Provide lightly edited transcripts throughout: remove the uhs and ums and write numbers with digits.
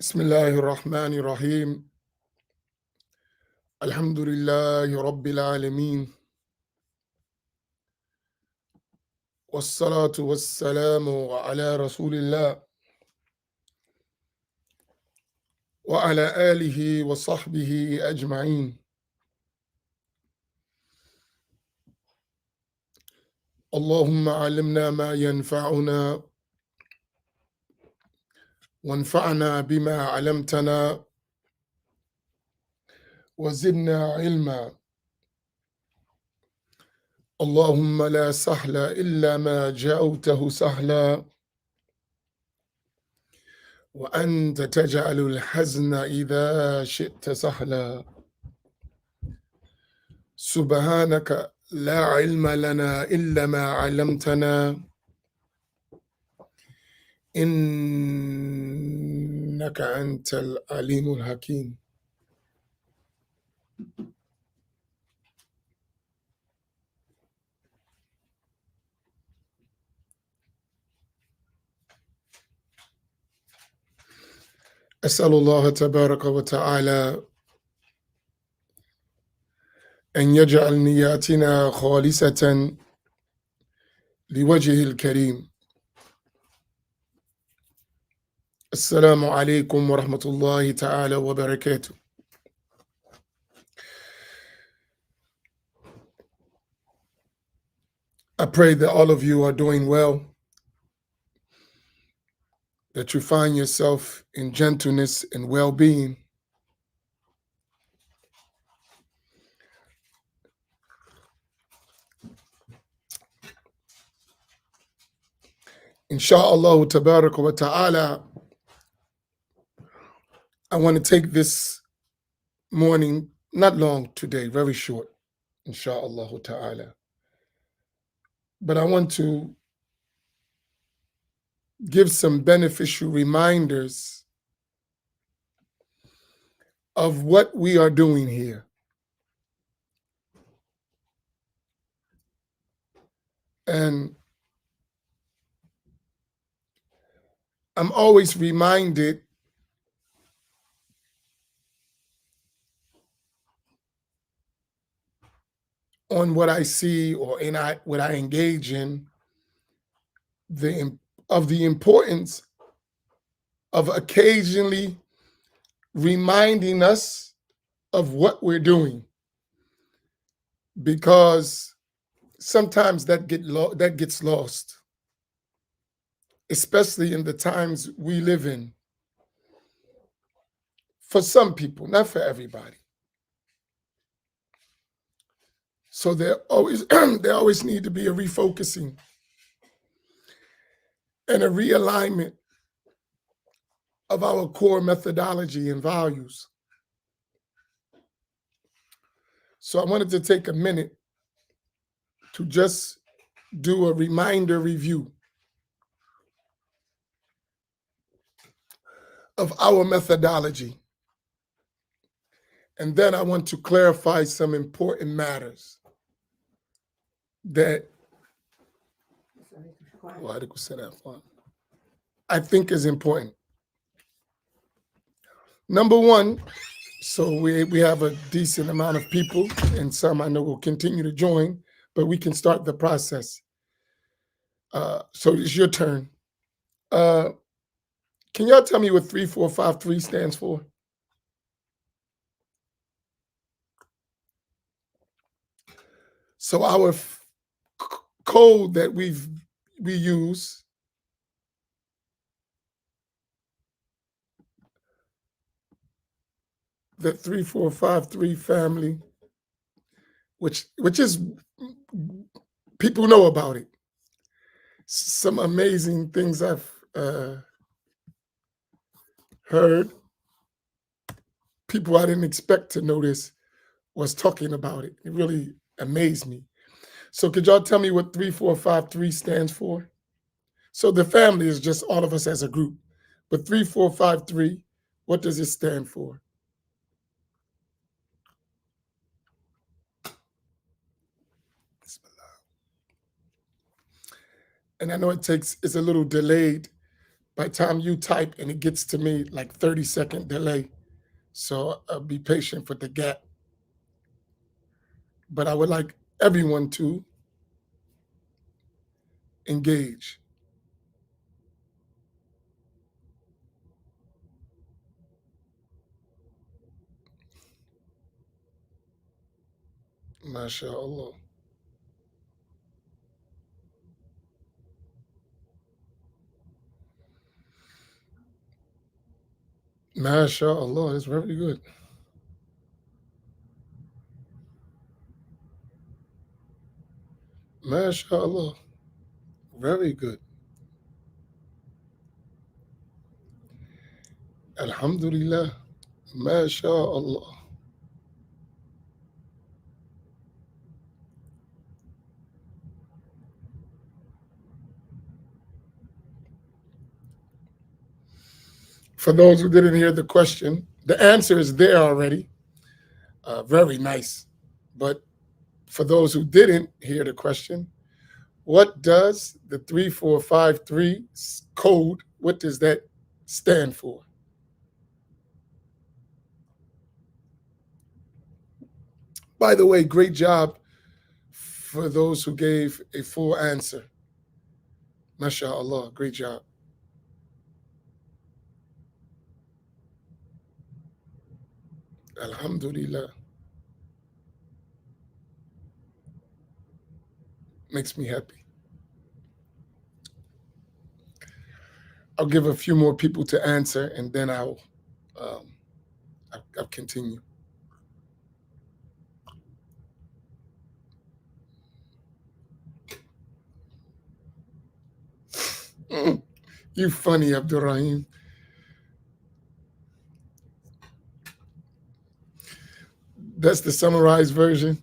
بسم الله الرحمن الرحيم. الحمد لله رب العالمين، والصلاة والسلام على رسول الله وعلى آله وصحبه أجمعين. اللهم علمنا ما ينفعنا وانفعنا بما علمتنا وزدنا علما. اللهم لا سهل إلا ما جعلته سهلا وأنت تجعل الحزن إذا شئت سهلا. سبحانك لا علم لنا إلا ما علمتنا إنك أنت العليم الحكيم. أسأل الله تبارك وتعالى أن يجعل نياتنا خالصة لوجهه الكريم. السلام عليكم ورحمة الله تعالى وبركاته. I pray that all of you are doing well, that you find yourself in gentleness and well-being. Insha'Allah tabaraka wa ta'ala, I want to take this morning, not long today, very short, insha'Allah ta'ala. But I want to give some beneficial reminders of what we are doing here. And I'm always reminded on what I see or what I engage in, of the importance of occasionally reminding us of what we're doing, because sometimes that gets lost, especially in the times we live in. For some people, not for everybody. So there always need to be a refocusing and a realignment of our core methodology and values. So I wanted to take a minute to just do a reminder review of our methodology. And then I want to clarify some important matters that I think is important. Number one, so we have a decent amount of people, and some I know will continue to join, but we can start the process. So it's your turn. Can y'all tell me what 3453 stands for? So our code that we use, the 3453 family, which is, people know about it. Some amazing things I've heard. People I didn't expect to notice was talking about it. It really amazed me. So could y'all tell me what 3453 stands for? So the family is just all of us as a group. But 3453, what does it stand for? And I know it's a little delayed by the time you type and it gets to me, like 30-second delay. So be patient for the gap. But I would like everyone to engage. MashaAllah. MashaAllah, that's very good. MashaAllah, very good. Alhamdulillah, MashaAllah. For those who didn't hear the question, the answer is there already. Very nice. But for those who didn't hear the question, what does the 3453 code, what does that stand for? By the way, great job for those who gave a full answer. MashaAllah, great job. Alhamdulillah. Makes me happy. I'll give a few more people to answer and then I'll continue. You funny, Abdurrahim. That's the summarized version.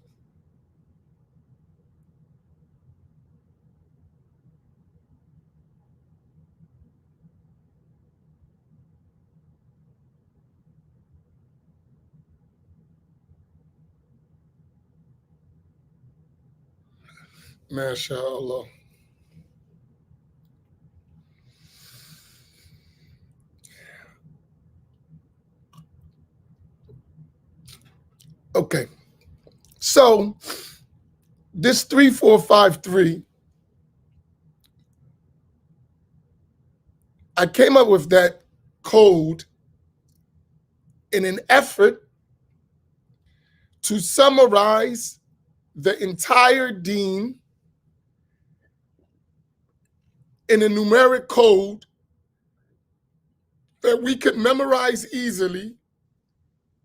MashaAllah. Okay. So this 3453, I came up with that code in an effort to summarize the entire deen in a numeric code that we could memorize easily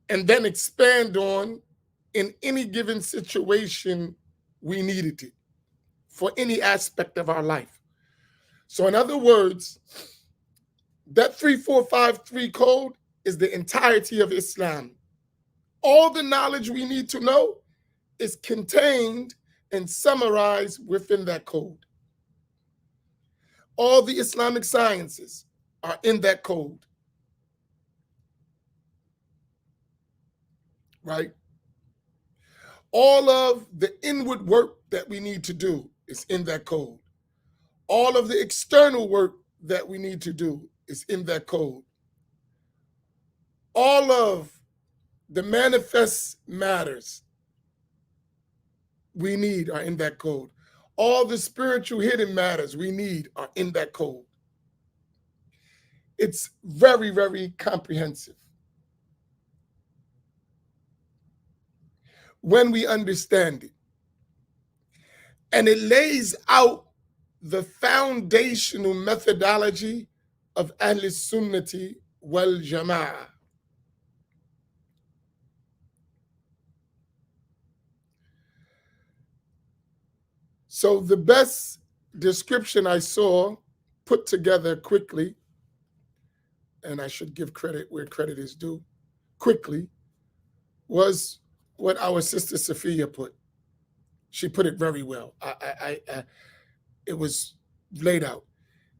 and then expand on in any given situation we needed it for any aspect of our life. So in other words, that 3453 code is the entirety of Islam. All the knowledge we need to know is contained and summarized within that code. All the Islamic sciences are in that code. Right? All of the inward work that we need to do is in that code. All of the external work that we need to do is in that code. All of the manifest matters we need are in that code. All the spiritual hidden matters we need are in that code. It's very, very comprehensive. When we understand it. And it lays out the foundational methodology of Ahl Sunnati wal Jama'ah. So the best description I saw put together quickly, and I should give credit where credit is due, quickly, was what our sister Sophia put. She put it very well. It was laid out.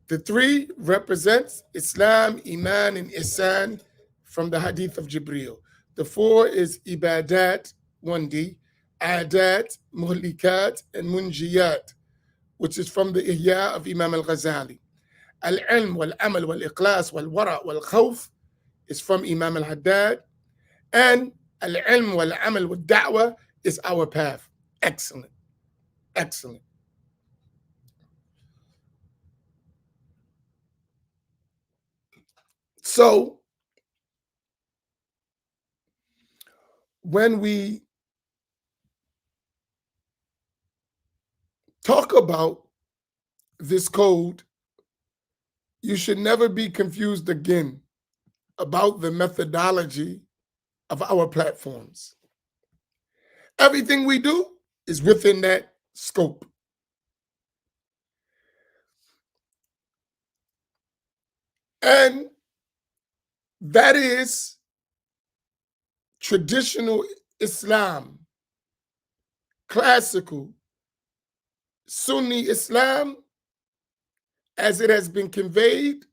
The three represents Islam, Iman, and Ihsan from the Hadith of Jibreel. The four is Ibadat, 1D, Adat, Muhlikat, and Munjiyat, which is from the Ihya of Imam al-Ghazali. Al-ilm wal-amal wal-ikhlas wal-wara wal-khawf is from Imam al-Haddad. And al-ilm wal-amal wal-da'wah is our path. Excellent. Excellent. So when we talk about this code, you should never be confused again about the methodology of our platforms. Everything we do is within that scope. And that is traditional Islam, classical Sunni Islam, as it has been conveyed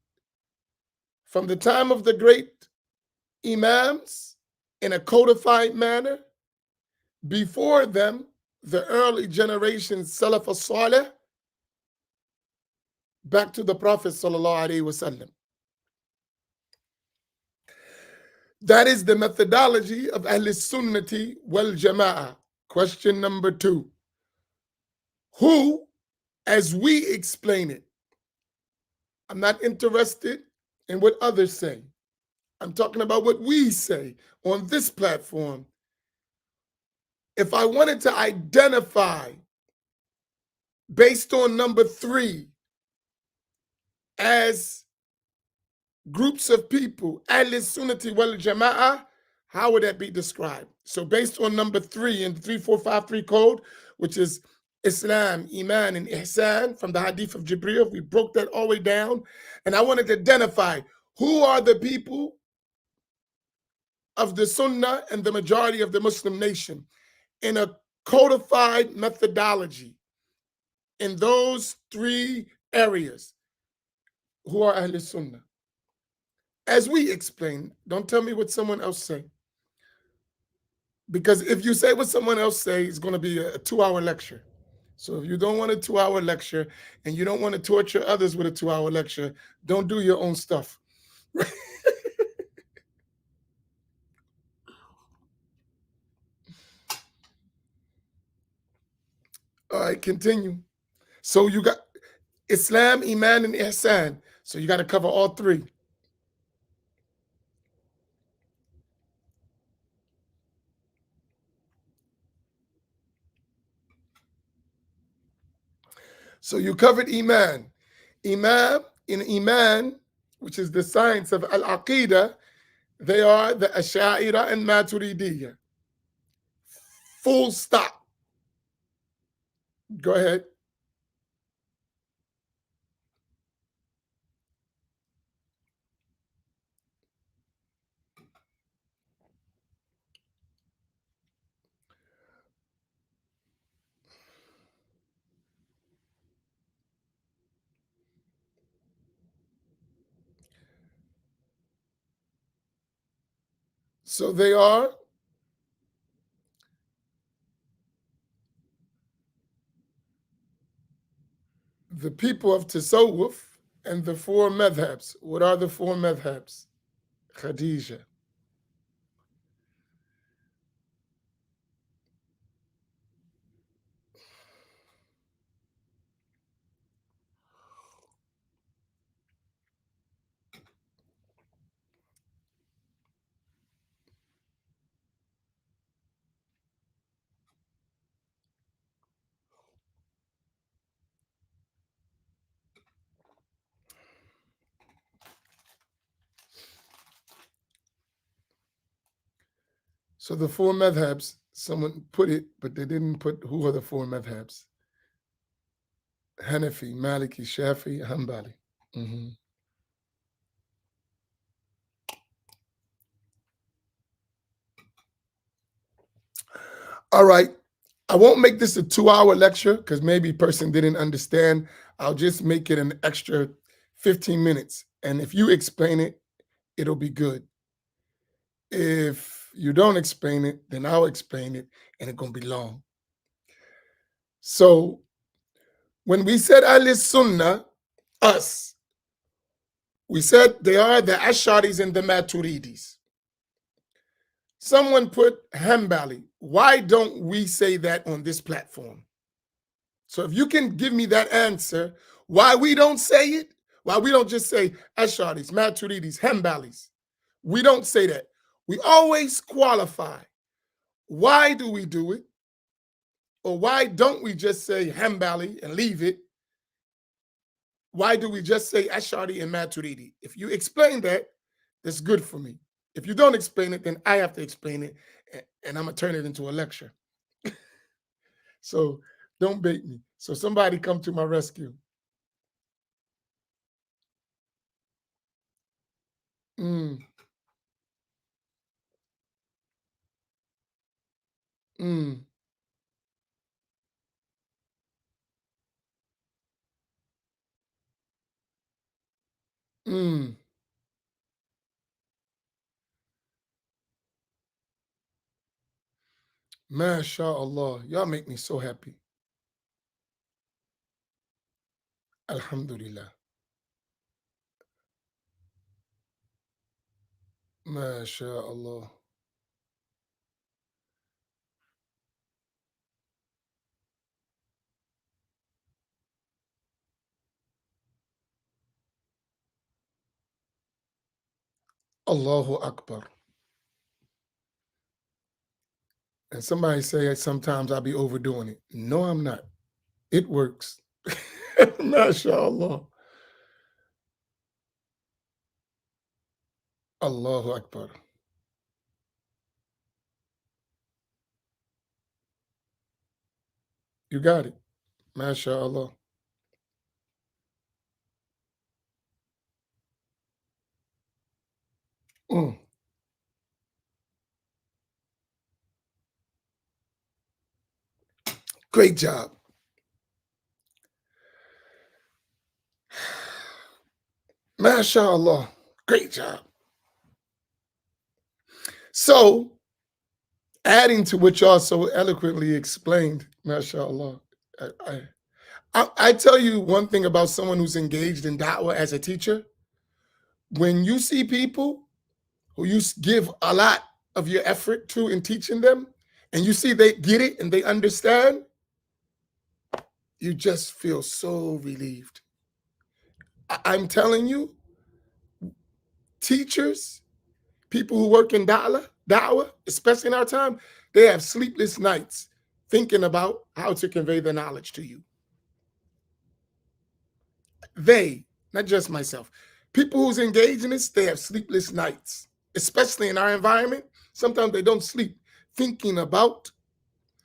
from the time of the great Imams in a codified manner. Before them, the early generations, Salaf as-Salih, back to the Prophet sallallahu alaihi wasallam. That is the methodology of Ahl Sunnati wal Jama'ah. Question number 2. Who, as we explain it, I'm not interested in what others say. I'm talking about what we say on this platform. If I wanted to identify based on number 3 as groups of people, Ahl Sunnati wal Jama'ah, how would that be described? So based on number 3 in the 3453 code, which is Islam, Iman, and Ihsan from the Hadith of Jibreel, we broke that all the way down. And I wanted to identify who are the people of the Sunnah and the majority of the Muslim nation in a codified methodology in those 3 areas. Who are Ahl Sunnah? As we explain, don't tell me what someone else say. Because if you say what someone else say, it's going to be a 2-hour lecture. So if you don't want a 2-hour lecture and you don't want to torture others with a 2-hour lecture, don't do your own stuff. All right, continue. So you got Islam, Iman, and Ihsan. So you got to cover all 3. So you covered Iman. Iman, which is the science of Al-Aqidah, they are the Asha'ira and Maturidiyya. Full stop. Go ahead. So they are the people of Tasawwuf and the 4 madhabs. What are the 4 madhabs? Khadija. So the 4 madhabs, someone put it, but they didn't put who are the 4 madhabs. Hanafi, Maliki, Shafi, Hanbali. Mhm. All right. I won't make this a 2-hour lecture because maybe a person didn't understand. I'll just make it an extra 15 minutes. And if you explain it, it'll be good. If you don't explain it, then I'll explain it and it's going to be long. So when we said Ahl Sunnah, us, We said they are the Asharis and the Maturidis. Someone put Hanbali. Why don't we say that on this platform? So if you can give me that answer, why we don't say it, why we don't just say Asharis, Maturidis, Hanbalis. We don't say that. We always qualify. Why do we do it? Or why don't we just say Hanbali and leave it? Why do we just say Ashari and Maturidi? If you explain that, that's good for me. If you don't explain it, then I have to explain it, and I'm going to turn it into a lecture. So don't bait me. So somebody come to my rescue. Mm, mm, mm. MashaAllah. Y'all make me so happy. Alhamdulillah. MashaAllah. Allahu Akbar. And somebody say sometimes I'll be overdoing it. No, I'm not. It works. MashaAllah. Allahu Akbar. You got it. MashaAllah. Mm, great job. MashaAllah. Great job. So, adding to what y'all so eloquently explained, MashaAllah, I tell you one thing about someone who's engaged in da'wah as a teacher. When you see people who you give a lot of your effort to in teaching them, and you see they get it and they understand, you just feel so relieved. I'm telling you, teachers, people who work in da'wah, especially in our time, they have sleepless nights thinking about how to convey the knowledge to you. They, not just myself, people who's engaged in this, they have sleepless nights, especially in our environment. Sometimes they don't sleep thinking about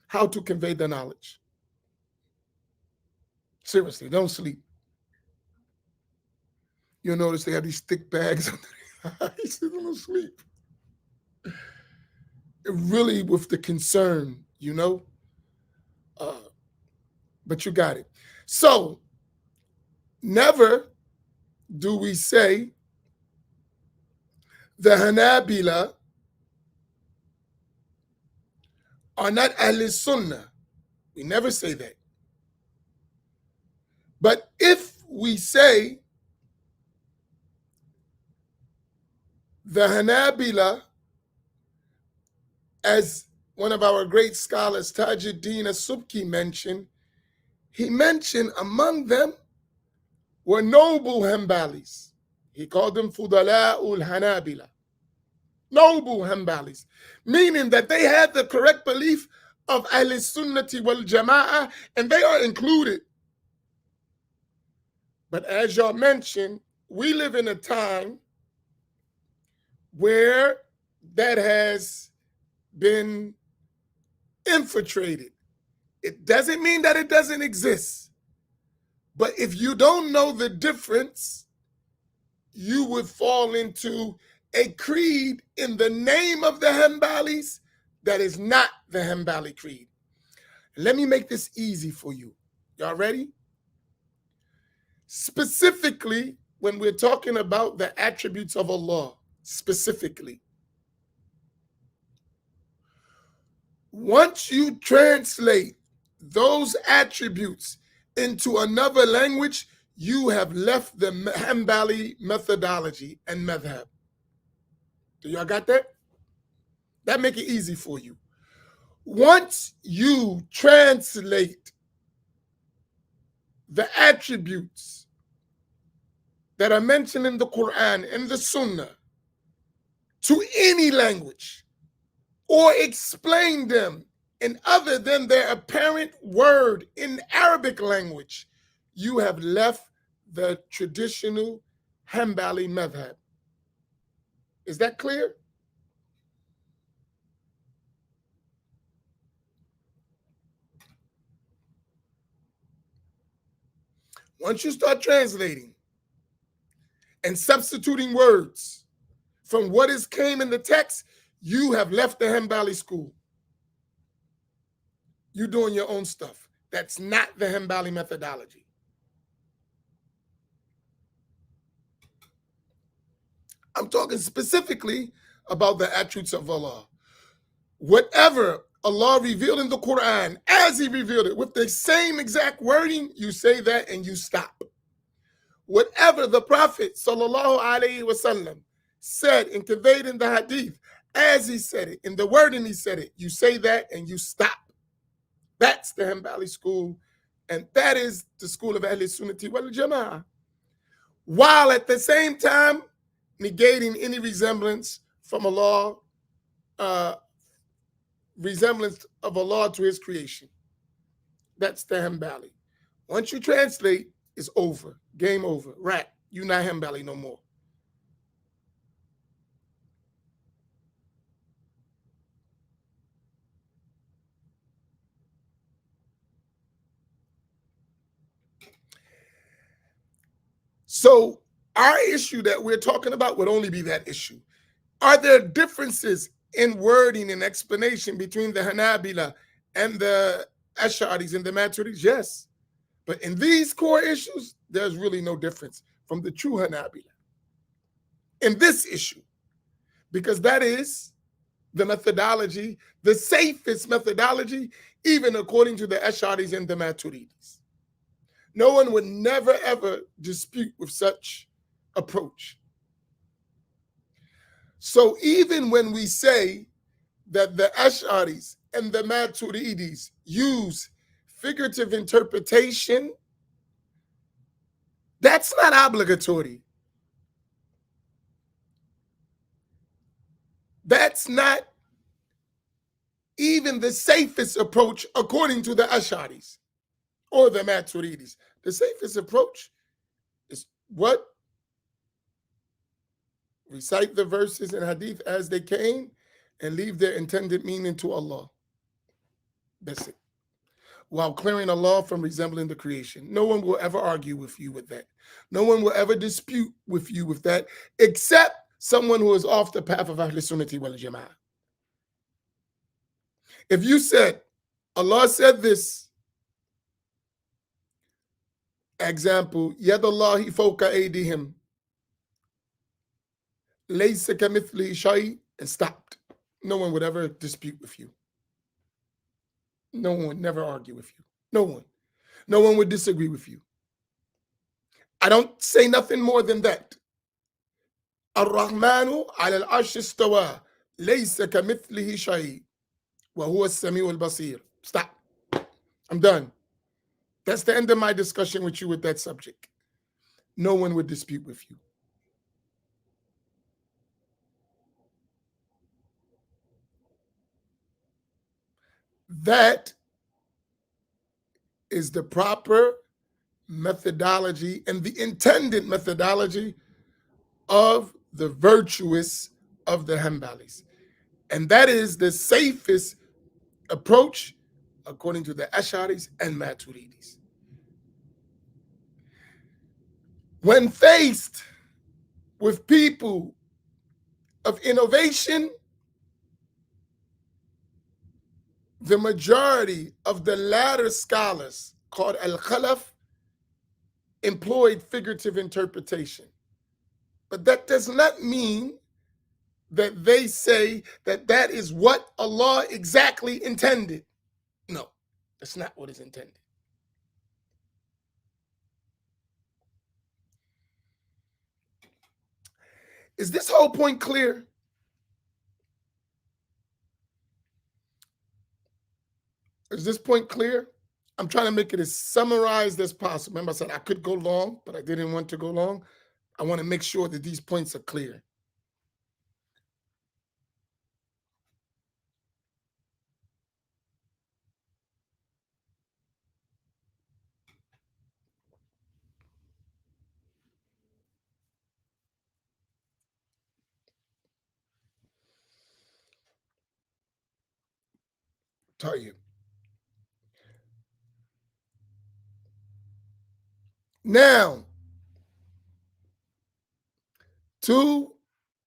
how to convey the knowledge. Seriously, don't sleep. You'll notice they have these thick bags under their eyes. They don't sleep. Really, with the concern, uh, but you got it. So, never do we say the Hanabila are not Ahl Sunnah. We never say that. But if we say the Hanabila, as one of our great scholars, Tajuddin As-Subki, mentioned, he mentioned among them were noble Hanbalis. He called them Fudala'ul Hanabila. Noble Hanbalis, meaning that they had the correct belief of Ahl Sunnati wal Jama'ah, and they are included. But as y'all mentioned, we live in a time where that has been infiltrated. It doesn't mean that it doesn't exist. But if you don't know the difference, you would fall into a creed in the name of the Hanbalis that is not the Hanbali creed. Let me make this easy for you. Y'all ready? Specifically, when we're talking about the attributes of Allah, specifically, once you translate those attributes into another language, you have left the Hanbali methodology and madhab. Do y'all got that? That make it easy for you. Once you translate the attributes that are mentioned in the Quran and the Sunnah to any language, or explain them in other than their apparent word in Arabic language, you have left the traditional Hanbali madhab. Is that clear? Once you start translating and substituting words from what is came in the text, you have left the Hanbali school. You're doing your own stuff. That's not the Hanbali methodology. I'm talking specifically about the attributes of Allah. Whatever Allah revealed in the Quran, as He revealed it, with the same exact wording, you say that and you stop. Whatever the Prophet sallallahu alaihi wasallam said and conveyed in the Hadith, as he said it, in the wording he said it, you say that and you stop. That's the Hanbali school, and that is the school of Ahl Sunnati wal Jama'ah. While at the same time negating any resemblance from Allah, resemblance of Allah to His creation. That's the Hanbali. Once you translate, it's over. Game over. Right. You're not Hanbali no more. So our issue that we're talking about would only be that issue. Are there differences in wording and explanation between the Hanabila and the Ash'aris and the Maturidis? Yes. But in these core issues, there's really no difference from the true Hanabila in this issue, because that is the methodology, the safest methodology, even according to the Ash'aris and the Maturidis. No one would never, ever dispute with such approach. So even when we say that the Ash'aris and the Maturidis use figurative interpretation, that's not obligatory. That's not even the safest approach according to the Ash'aris or the Maturidis. The safest approach is what? Recite the verses in Hadith as they came and leave their intended meaning to Allah. That's it. While clearing Allah from resembling the creation. No one will ever argue with you with that. No one will ever dispute with you with that, except someone who is off the path of Ahl Sunnati wal Jama'ah. If you said, Allah said this, example, Yadallahi fawqa aydihim, laysa kamithlihi shay, and stopped. No one would ever dispute with you. No one would never argue with you. No one. No one would disagree with you. I don't say nothing more than that. Ar-Rahmanu ala al-arsh istawa, laysa kamithlihi shay, wa huwa as-sami'u al-basir. Stop. I'm done. That's the end of my discussion with you with that subject. No one would dispute with you. That is the proper methodology and the intended methodology of the virtuous of the Hanbalis. And that is the safest approach according to the Ash'aris and Maturidis. When faced with people of innovation, the majority of the latter scholars, called al-Khalaf, employed figurative interpretation. But that does not mean that they say that that is what Allah exactly intended. No, that's not what is intended. Is this whole point clear? Is this point clear? I'm trying to make it as summarized as possible. Remember, I said I could go long, but I didn't want to go long. I want to make sure that these points are clear. Tell you. Now, to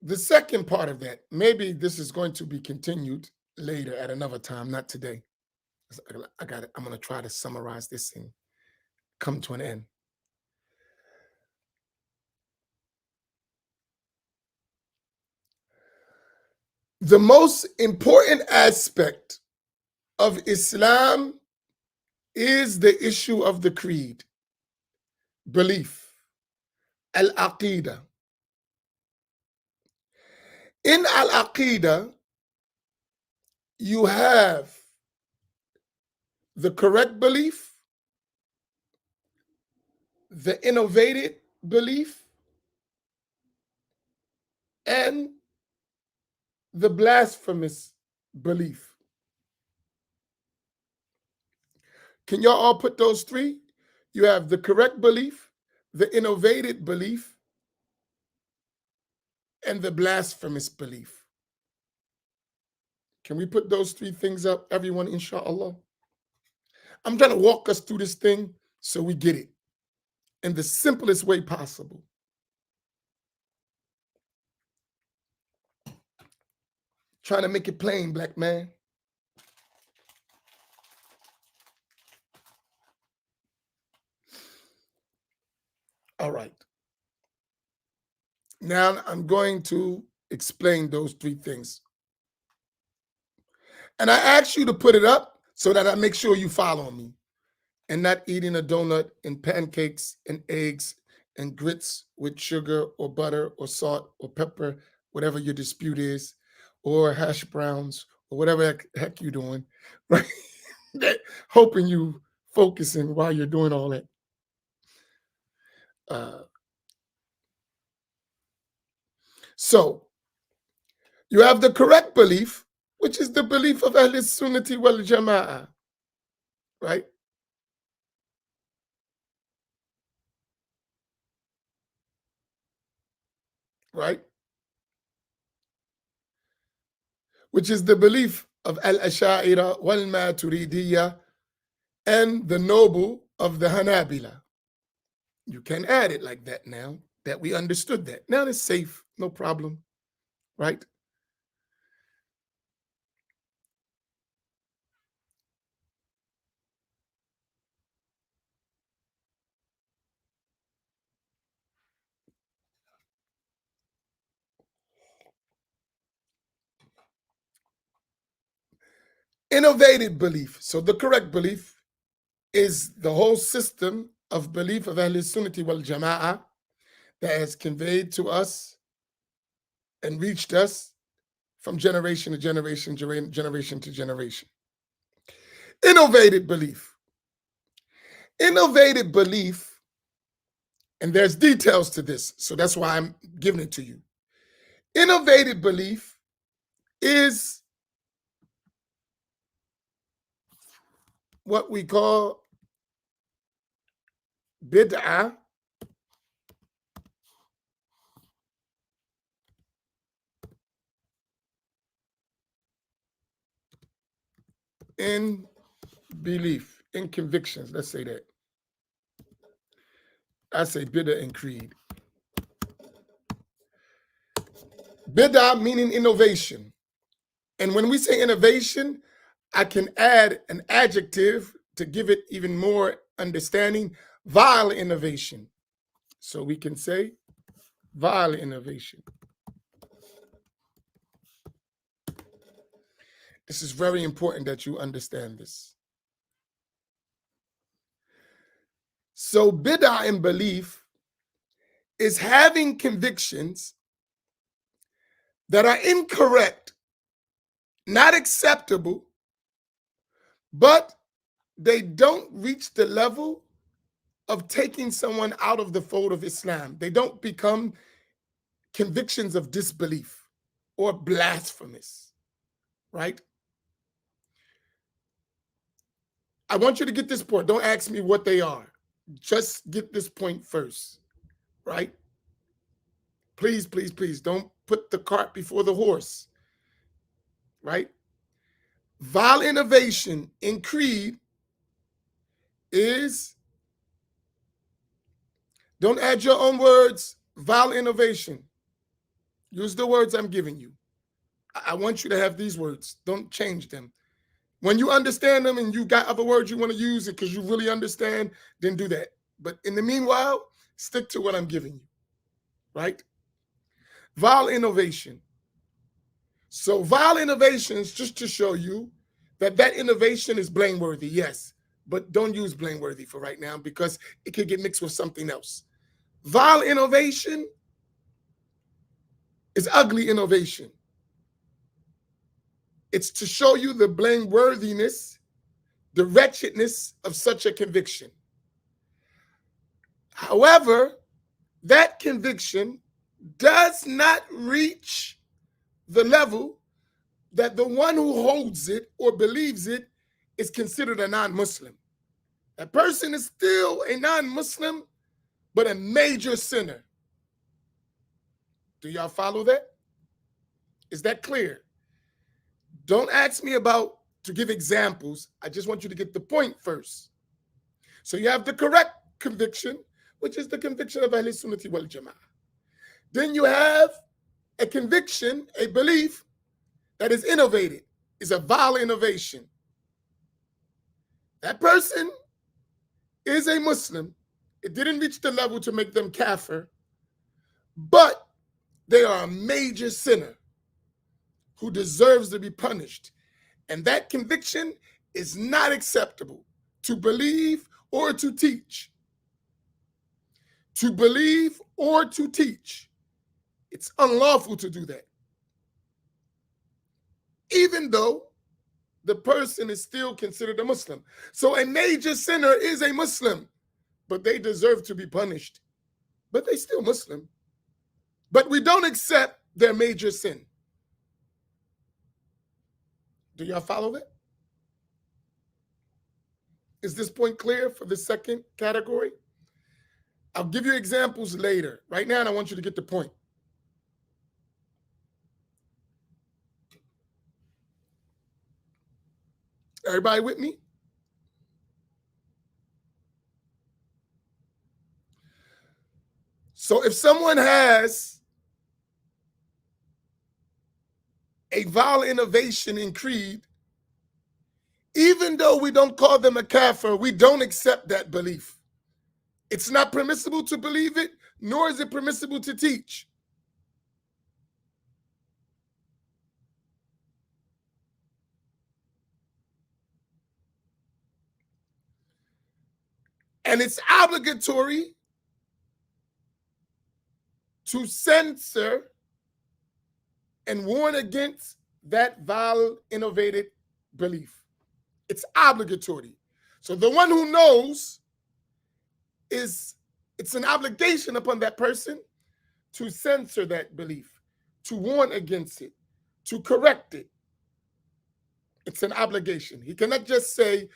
the second part of that. Maybe this is going to be continued later at another time, not today. I got it. I'm going to try to summarize this and come to an end. The most important aspect of Islam is the issue of the creed, belief, al-aqidah. In al-aqidah, you have the correct belief, the innovated belief, and the blasphemous belief. Can y'all all put those three? You have the correct belief, the innovated belief, and the blasphemous belief. Can we put those three things up, everyone, inshallah? I'm trying to walk us through this thing so we get it in the simplest way possible. Trying to make it plain, black man. All right. Now I'm going to explain those three things. And I ask you to put it up so that I make sure you follow me and not eating a donut and pancakes and eggs and grits with sugar or butter or salt or pepper, whatever your dispute is, or hash browns or whatever heck you're doing, right? Hoping you focusing while you're doing all that. So you have the correct belief, which is the belief of Ahl Sunnati wal Jama'ah, right? Right? Which is the belief of Al-Asha'ira wal Maturidiyya and the noble of the Hanabila. You can add it like that now that we understood that. Now it's safe, no problem, right? Innovated belief. So the correct belief is the whole system of belief of Ahl Sunnati wal Jama'ah that has conveyed to us and reached us from generation to generation, generation to generation. Innovated belief. Innovated belief, and there's details to this, so that's why I'm giving it to you. Innovated belief is what we call bid'ah in belief, in convictions. Let's say that. I say bid'ah in creed. Bid'ah meaning innovation. And when we say innovation, I can add an adjective to give it even more understanding, vile innovation. So we can say vile innovation. This is very important that you understand this. So bid'ah in belief is having convictions that are incorrect, not acceptable, but they don't reach the level of taking someone out of the fold of Islam. They don't become convictions of disbelief or blasphemous, right? I want you to get this point. Don't ask me what they are. Just get this point first, right? Please, please, please don't put the cart before the horse, right? Vile innovation in creed is, don't add your own words, vile innovation. Use the words I'm giving you. I want you to have these words. Don't change them. When you understand them and you got other words you want to use it because you really understand, then do that. But in the meanwhile, stick to what I'm giving you, right? Vile innovation. So vile innovations, just to show you that that innovation is blameworthy, yes. But don't use blameworthy for right now because it could get mixed with something else. Vile innovation is ugly innovation. It's to show you the blameworthiness, the wretchedness of such a conviction. However, that conviction does not reach the level that the one who holds it or believes it is considered a non-Muslim. That person is still a non-Muslim, but a major sinner. Do y'all follow that? Is that clear? Don't ask me about to give examples. I just want you to get the point first. So you have the correct conviction, which is the conviction of Ahl Sunnati wal Jama'ah. Then you have a conviction, a belief that is innovated, is a vile innovation. That person is a Muslim. It didn't reach the level to make them kafir, but they are a major sinner who deserves to be punished. And that conviction is not acceptable to believe or to teach. To believe or to teach. It's unlawful to do that. Even though the person is still considered a Muslim. So a major sinner is a Muslim, but they deserve to be punished. But they still Muslim. But we don't accept their major sin. Do y'all follow that? Is this point clear for the second category? I'll give you examples later. Right now, I want you to get the point. Everybody with me? So if someone has a vile innovation in creed, even though we don't call them a kafir, we don't accept that belief. It's not permissible to believe it, nor is it permissible to teach. And it's obligatory to censor and warn against that vile, innovated belief. It's obligatory. So the one who knows it's an obligation upon that person to censor that belief, to warn against it, to correct it. It's an obligation. He cannot just say,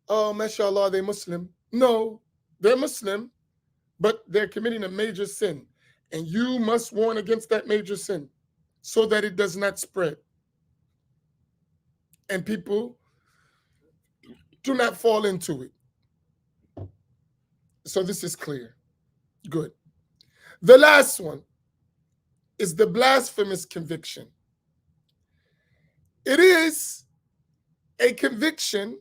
oh, mashallah, they're Muslim. No, they're Muslim, but they're committing a major sin. And you must warn against that major sin so that it does not spread. And people do not fall into it. So this is clear. Good. The last one is the blasphemous conviction. It is a conviction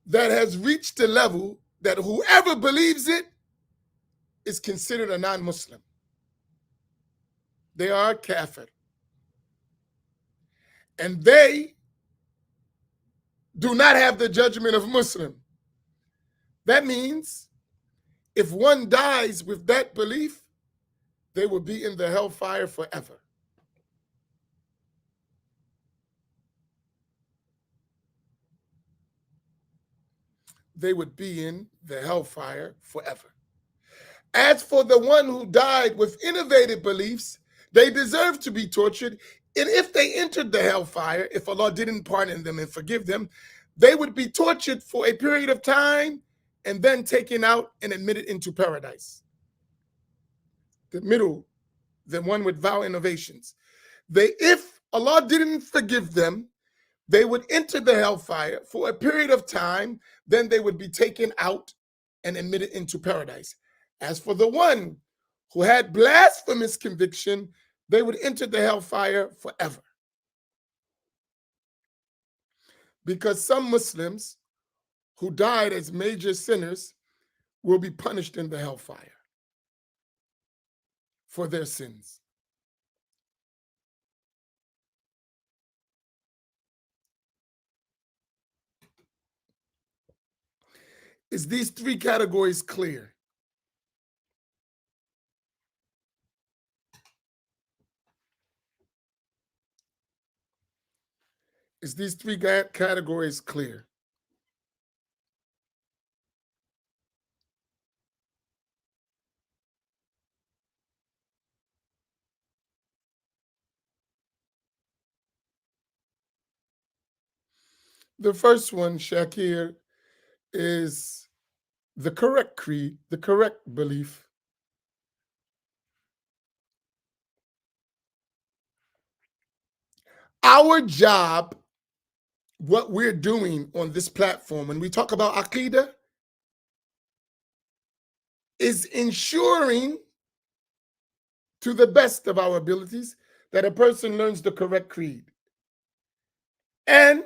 that has reached a level that whoever believes it is considered a non-Muslim. They are kafir. And they do not have the judgment of Muslim. That means if one dies with that belief, they will be in the hellfire forever. they would be in the hellfire forever. As for the one who died with innovative beliefs, they deserve to be tortured. And if they entered the hellfire, if Allah didn't pardon them and forgive them, they would be tortured for a period of time and then taken out and admitted into paradise. The middle, the one with vow innovations. If Allah didn't forgive them, they would enter the hellfire for a period of time, then they would be taken out and admitted into paradise. As for the one who had blasphemous conviction, they would enter the hellfire forever. Because some Muslims who died as major sinners will be punished in the hellfire for their sins. Is these three categories clear? Is these three categories clear? The first one, Shakir, is the correct creed, the correct belief. Our job, what we're doing on this platform, when we talk about Aqidah, is ensuring to the best of our abilities that a person learns the correct creed and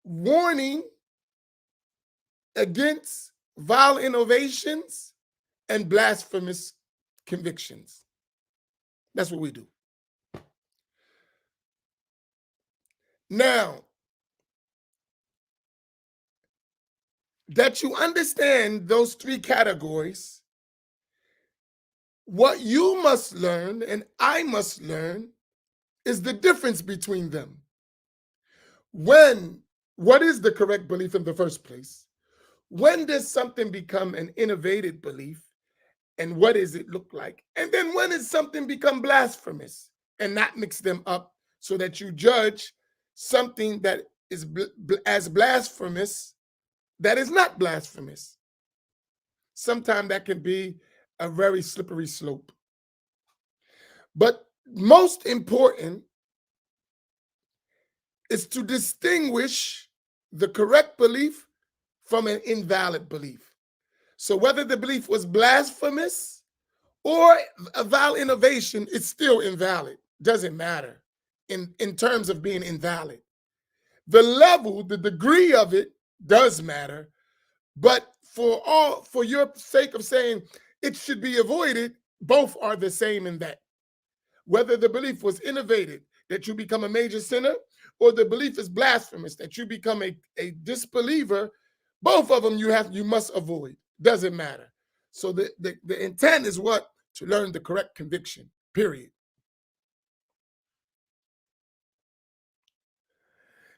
warning against vile innovations and blasphemous convictions. That's what we do. Now, that you understand those three categories, what you must learn and I must learn is the difference between them. What is the correct belief in the first place? When does something become an innovative belief? And what does it look like? And then when does something become blasphemous? And not mix them up so that you judge something that is as blasphemous that is not blasphemous. Sometimes that can be a very slippery slope. But most important is to distinguish the correct belief from an invalid belief. So whether the belief was blasphemous or a vile innovation, it's still invalid. Doesn't matter in terms of being invalid. The level, the degree of it does matter, but for your sake of saying it should be avoided, both are the same in that. Whether the belief was innovated, that you become a major sinner, or the belief is blasphemous, that you become a disbeliever, both of them you must avoid. Doesn't matter. So the intent is what? To learn the correct conviction, period.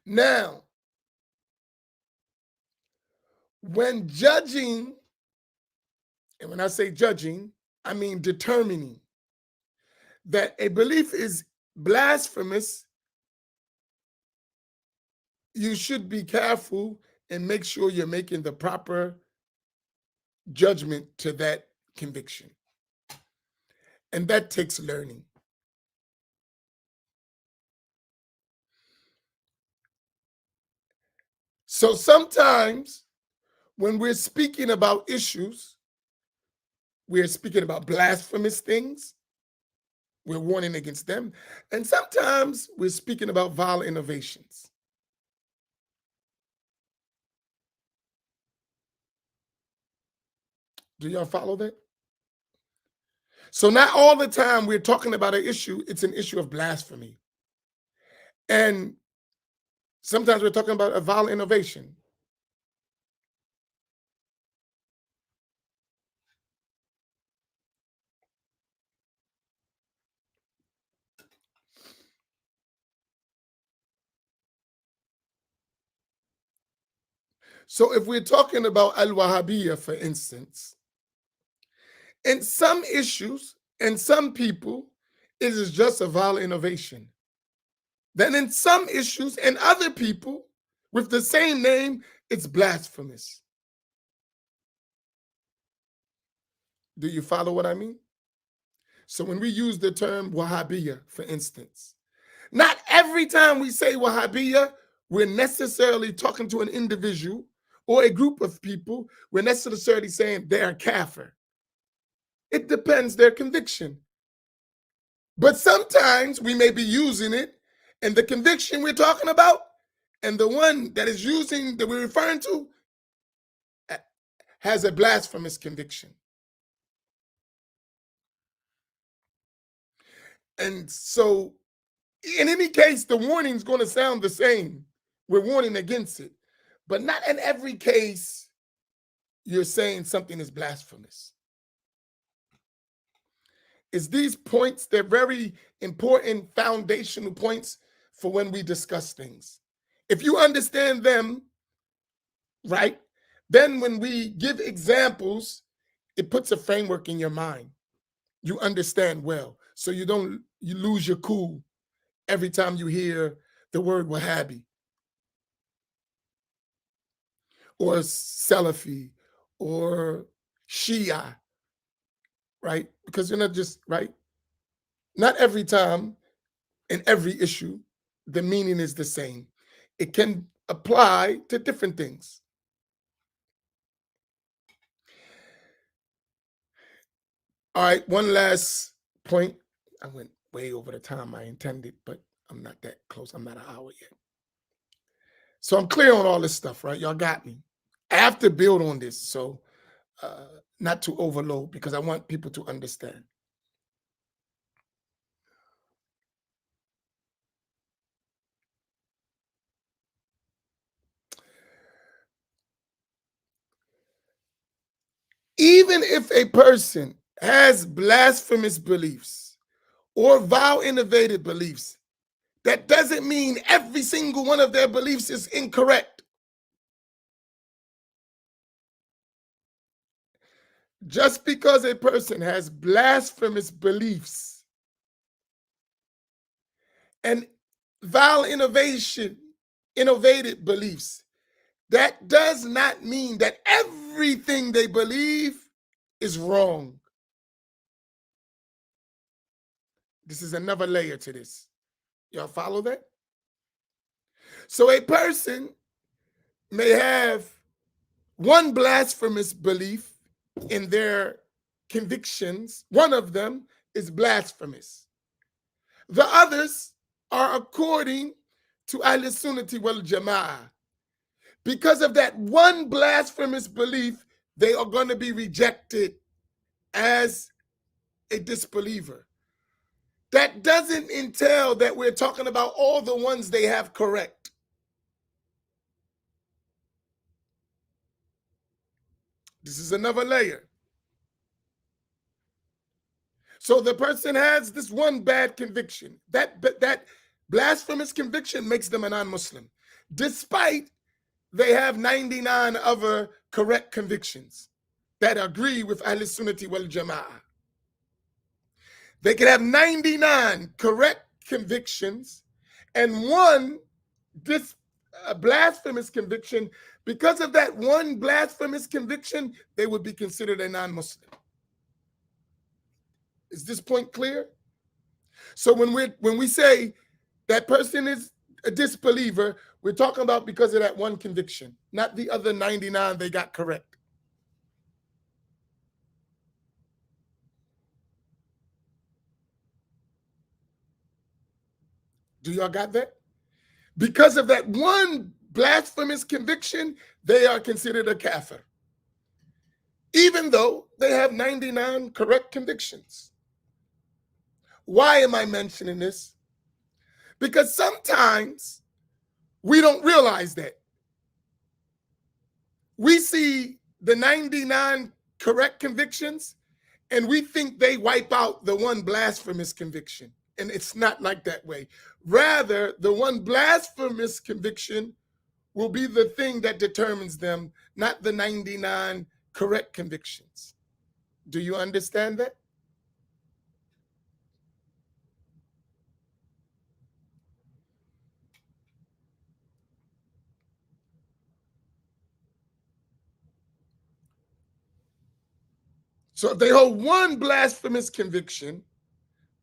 Now, when judging, and when I say judging, I mean determining that a belief is blasphemous, you should be careful and make sure you're making the proper judgment to that conviction. And that takes learning. So sometimes when we're speaking about issues, we're speaking about blasphemous things, we're warning against them. And sometimes we're speaking about vile innovations. Do y'all follow that? So not all the time we're talking about an issue, it's an issue of blasphemy. And sometimes we're talking about a vile innovation. So if we're talking about Al-Wahhabiyya, for instance, in some issues and some people, it is just a violent innovation. Then in some issues and other people with the same name, it's blasphemous. Do you follow what I mean? So when we use the term Wahhabiyya, for instance, not every time we say Wahhabiyya, we're necessarily talking to an individual or a group of people. We're necessarily saying they're kafir. It depends their conviction. But sometimes we may be using it, and the conviction we're talking about and the one that is using that we're referring to has a blasphemous conviction. And so in any case, the warning is going to sound the same. We're warning against it. But not in every case you're saying something is blasphemous. It's these points, they're very important foundational points for when we discuss things. If you understand them, right, then when we give examples, it puts a framework in your mind. You understand well. So you lose your cool every time you hear the word Wahhabi or Salafi or Shia, right? Because you're not just, right? Not every time in every issue, the meaning is the same. It can apply to different things. All right, one last point. I went way over the time I intended, but I'm not that close. I'm not an hour yet. So I'm clear on all this stuff, right? Y'all got me. I have to build on this, so not to overload, because I want people to understand. Even if a person has blasphemous beliefs or vow innovative beliefs, that doesn't mean every single one of their beliefs is incorrect. Just because a person has blasphemous beliefs and vow innovative beliefs, that does not mean that everything they believe is wrong. This is another layer to this. Y'all follow that? So a person may have one blasphemous belief in their convictions. One of them is blasphemous. The others are according to Ahl Sunnati wal Jama'ah. Because of that one blasphemous belief, they are going to be rejected as a disbeliever. That doesn't entail that we're talking about all the ones they have correct. This is another layer. So the person has this one bad conviction. That blasphemous conviction makes them a non-Muslim, despite they have 99 other correct convictions that agree with Ahl Sunnati wal Jama'ah. They can have 99 correct convictions and one blasphemous conviction. Because of that one blasphemous conviction, they would be considered a non-Muslim. Is this point clear? So when we say that person is a disbeliever, we're talking about because of that one conviction, not the other 99 they got correct. Do y'all got that? Because of that one blasphemous conviction, they are considered a kafir, even though they have 99 correct convictions. Why am I mentioning this? Because sometimes we don't realize that. We see the 99 correct convictions and we think they wipe out the one blasphemous conviction. And it's not like that way. Rather, the one blasphemous conviction will be the thing that determines them, not the 99 correct convictions. Do you understand that? So if they hold one blasphemous conviction,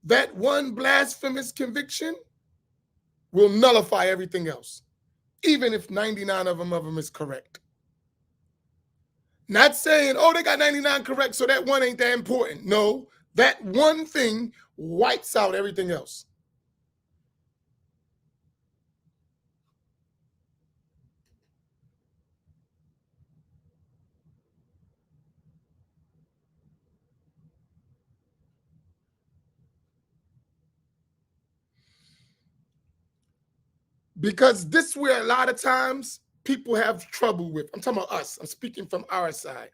that one blasphemous conviction will nullify everything else, even if 99 of them is correct. Not saying, oh, they got 99 correct, so that one ain't that important. No, that one thing wipes out everything else. Because this is where a lot of times people have trouble with. I'm talking about us. I'm speaking from our side.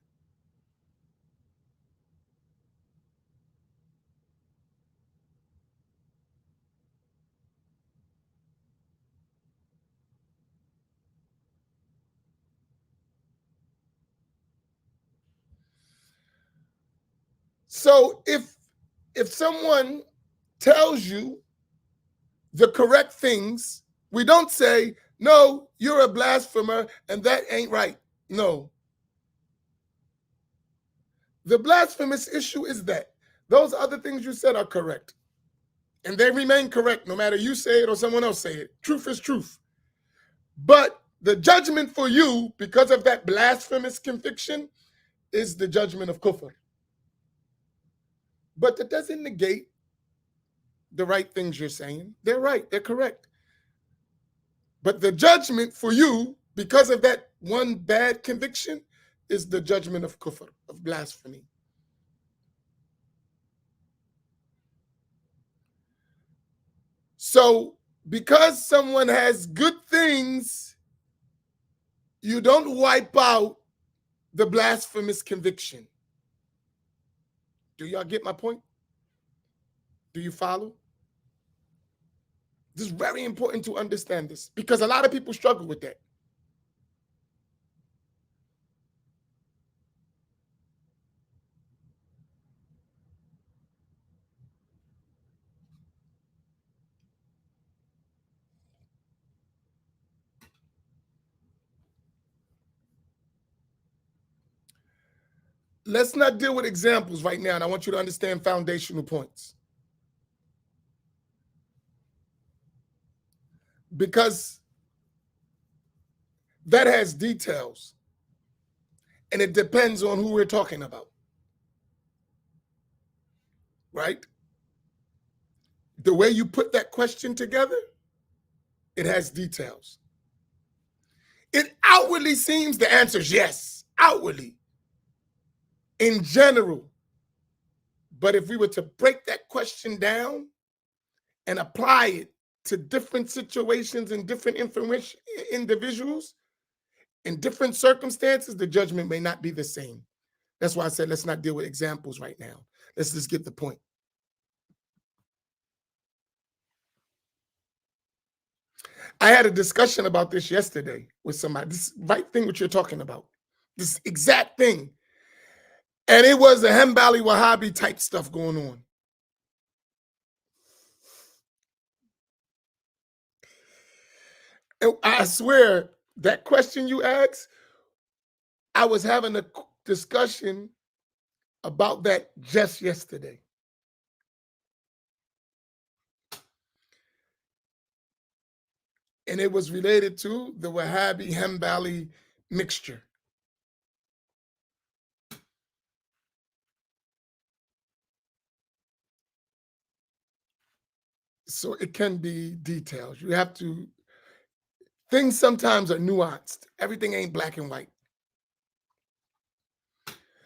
So if someone tells you the correct things, we don't say, no, you're a blasphemer and that ain't right. No. The blasphemous issue is that those other things you said are correct. And they remain correct no matter you say it or someone else say it. Truth is truth. But the judgment for you, because of that blasphemous conviction, is the judgment of kufr. But that doesn't negate the right things you're saying. They're right, they're correct. But the judgment for you, because of that one bad conviction, is the judgment of kufr, of blasphemy. So, because someone has good things, you don't wipe out the blasphemous conviction. Do y'all get my point? Do you follow? This is very important to understand this because a lot of people struggle with that. Let's not deal with examples right now, and I want you to understand foundational points. Because that has details, and it depends on who we're talking about, right? The way you put that question together, it has details. It outwardly seems the answer is yes, outwardly, in general. But if we were to break that question down and apply it to different situations and different information, individuals, in different circumstances, the judgment may not be the same. That's why I said let's not deal with examples right now. Let's just get the point. I had a discussion about this yesterday with somebody. This right thing what you're talking about. This exact thing. And it was a Hembali Wahhabi type stuff going on. And I swear that question you asked, I was having a discussion about that just yesterday. And it was related to the Wahhabi Hembali mixture. So it can be details. You have to, things sometimes are nuanced. Everything ain't black and white.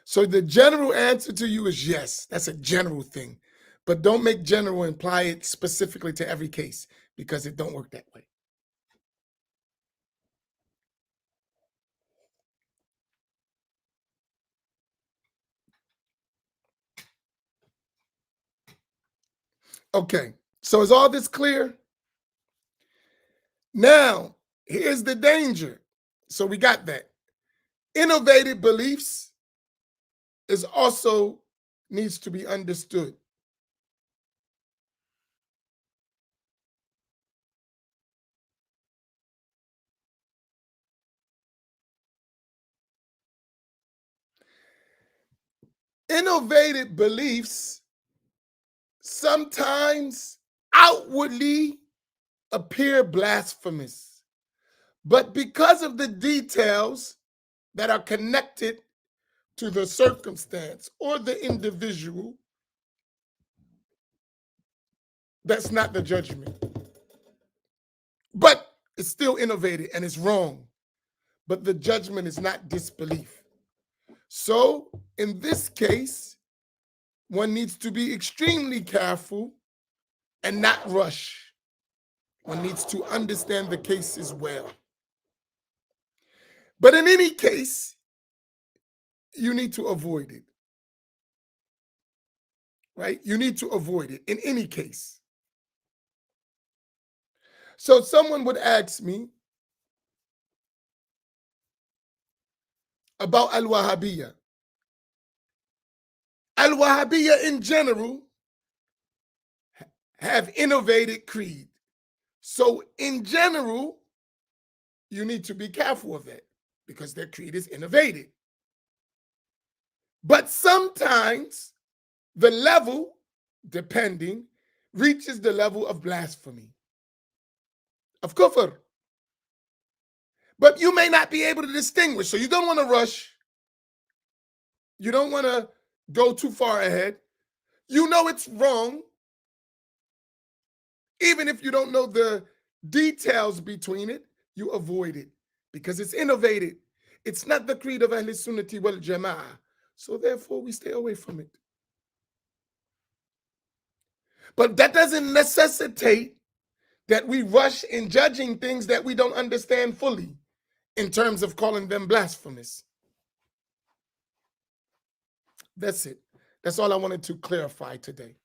So the general answer to you is yes. That's a general thing. But don't make general and apply it specifically to every case because it don't work that way. Okay. So is all this clear? Now, Here's the danger. So we got that. Innovative beliefs is also needs to be understood. Innovative beliefs sometimes outwardly appear blasphemous, but because of the details that are connected to the circumstance or the individual, that's not the judgment. But it's still innovative and it's wrong. But the judgment is not disbelief. So in this case, one needs to be extremely careful and not rush. One needs to understand the case as well. But in any case, you need to avoid it, right? You need to avoid it in any case. So someone would ask me about Al-Wahhabiyya. Al-Wahhabiyya in general have innovated creed. So in general, you need to be careful of that because their creed is innovated. But sometimes the level, depending, reaches the level of blasphemy, of kufr. But you may not be able to distinguish. So you don't want to rush. You don't want to go too far ahead. You know it's wrong. Even if you don't know the details between it, you avoid it because it's innovated. It's not the creed of Ahl Sunnati wal Jama'ah. So therefore, we stay away from it. But that doesn't necessitate that we rush in judging things that we don't understand fully in terms of calling them blasphemous. That's it. That's all I wanted to clarify today.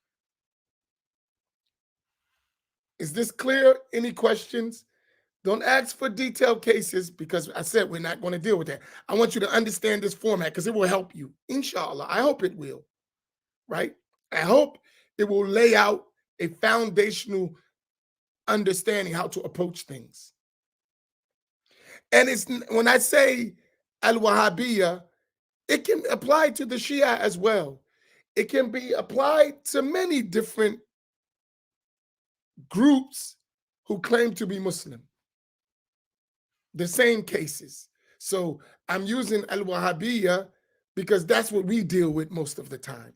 Is this clear? Any questions? Don't ask for detailed cases because I said we're not going to deal with that. I want you to understand this format because it will help you. Inshallah. I hope it will. Right? I hope it will lay out a foundational understanding how to approach things. And it's when I say Al-Wahhabiyya, it can apply to the Shia as well. It can be applied to many different groups who claim to be Muslim. The same cases. So I'm using Al-Wahhabiyya because that's what we deal with most of the time.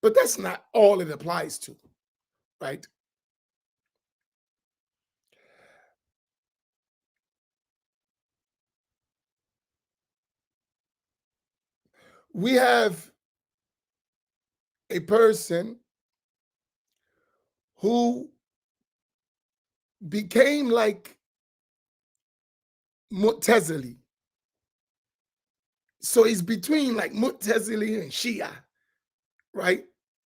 But that's not all it applies to, right? We have a person who became like Mu'tazili. So he's between like Mu'tazili and Shia, right?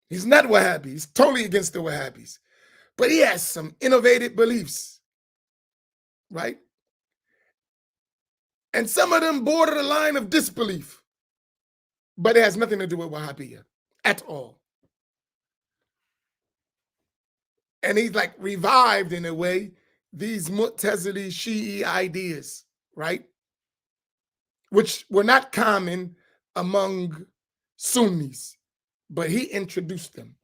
He's not Wahhabi. He's totally against the Wahhabis. But he has some innovative beliefs, right? And some of them border the line of disbelief. But it has nothing to do with Wahhabiyya at all. And he's like revived in a way these Mu'tazili Shi'i ideas, right? Which were not common among Sunnis, but he introduced them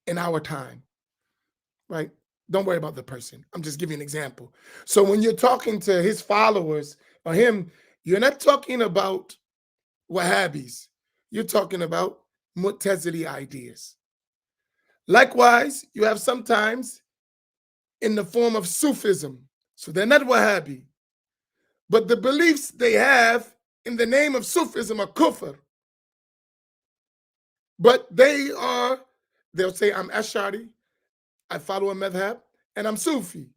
in our time, right? Don't worry about the person. I'm just giving an example. So when you're talking to his followers or him, you're not talking about Wahhabis. You're talking about Mu'tazili ideas. Likewise, you have sometimes in the form of Sufism. So they're not Wahhabi. But the beliefs they have in the name of Sufism are kufr. But they'll say, I'm Ash'ari, I follow a madhab, and I'm Sufi.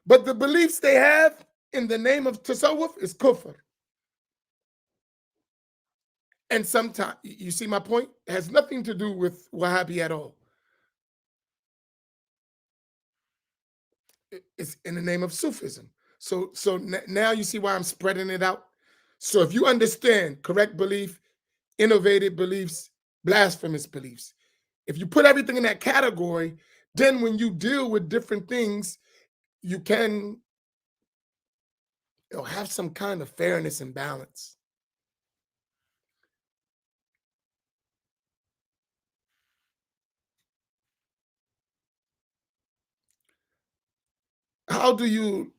But the beliefs they have in the name of Tasawwuf is kufr. And sometimes, you see my point? It has nothing to do with Wahhabi at all. It's in the name of Sufism. So now you see why I'm spreading it out. So if you understand correct belief, innovative beliefs, blasphemous beliefs, if you put everything in that category, then when you deal with different things, you can have some kind of fairness and balance. How do you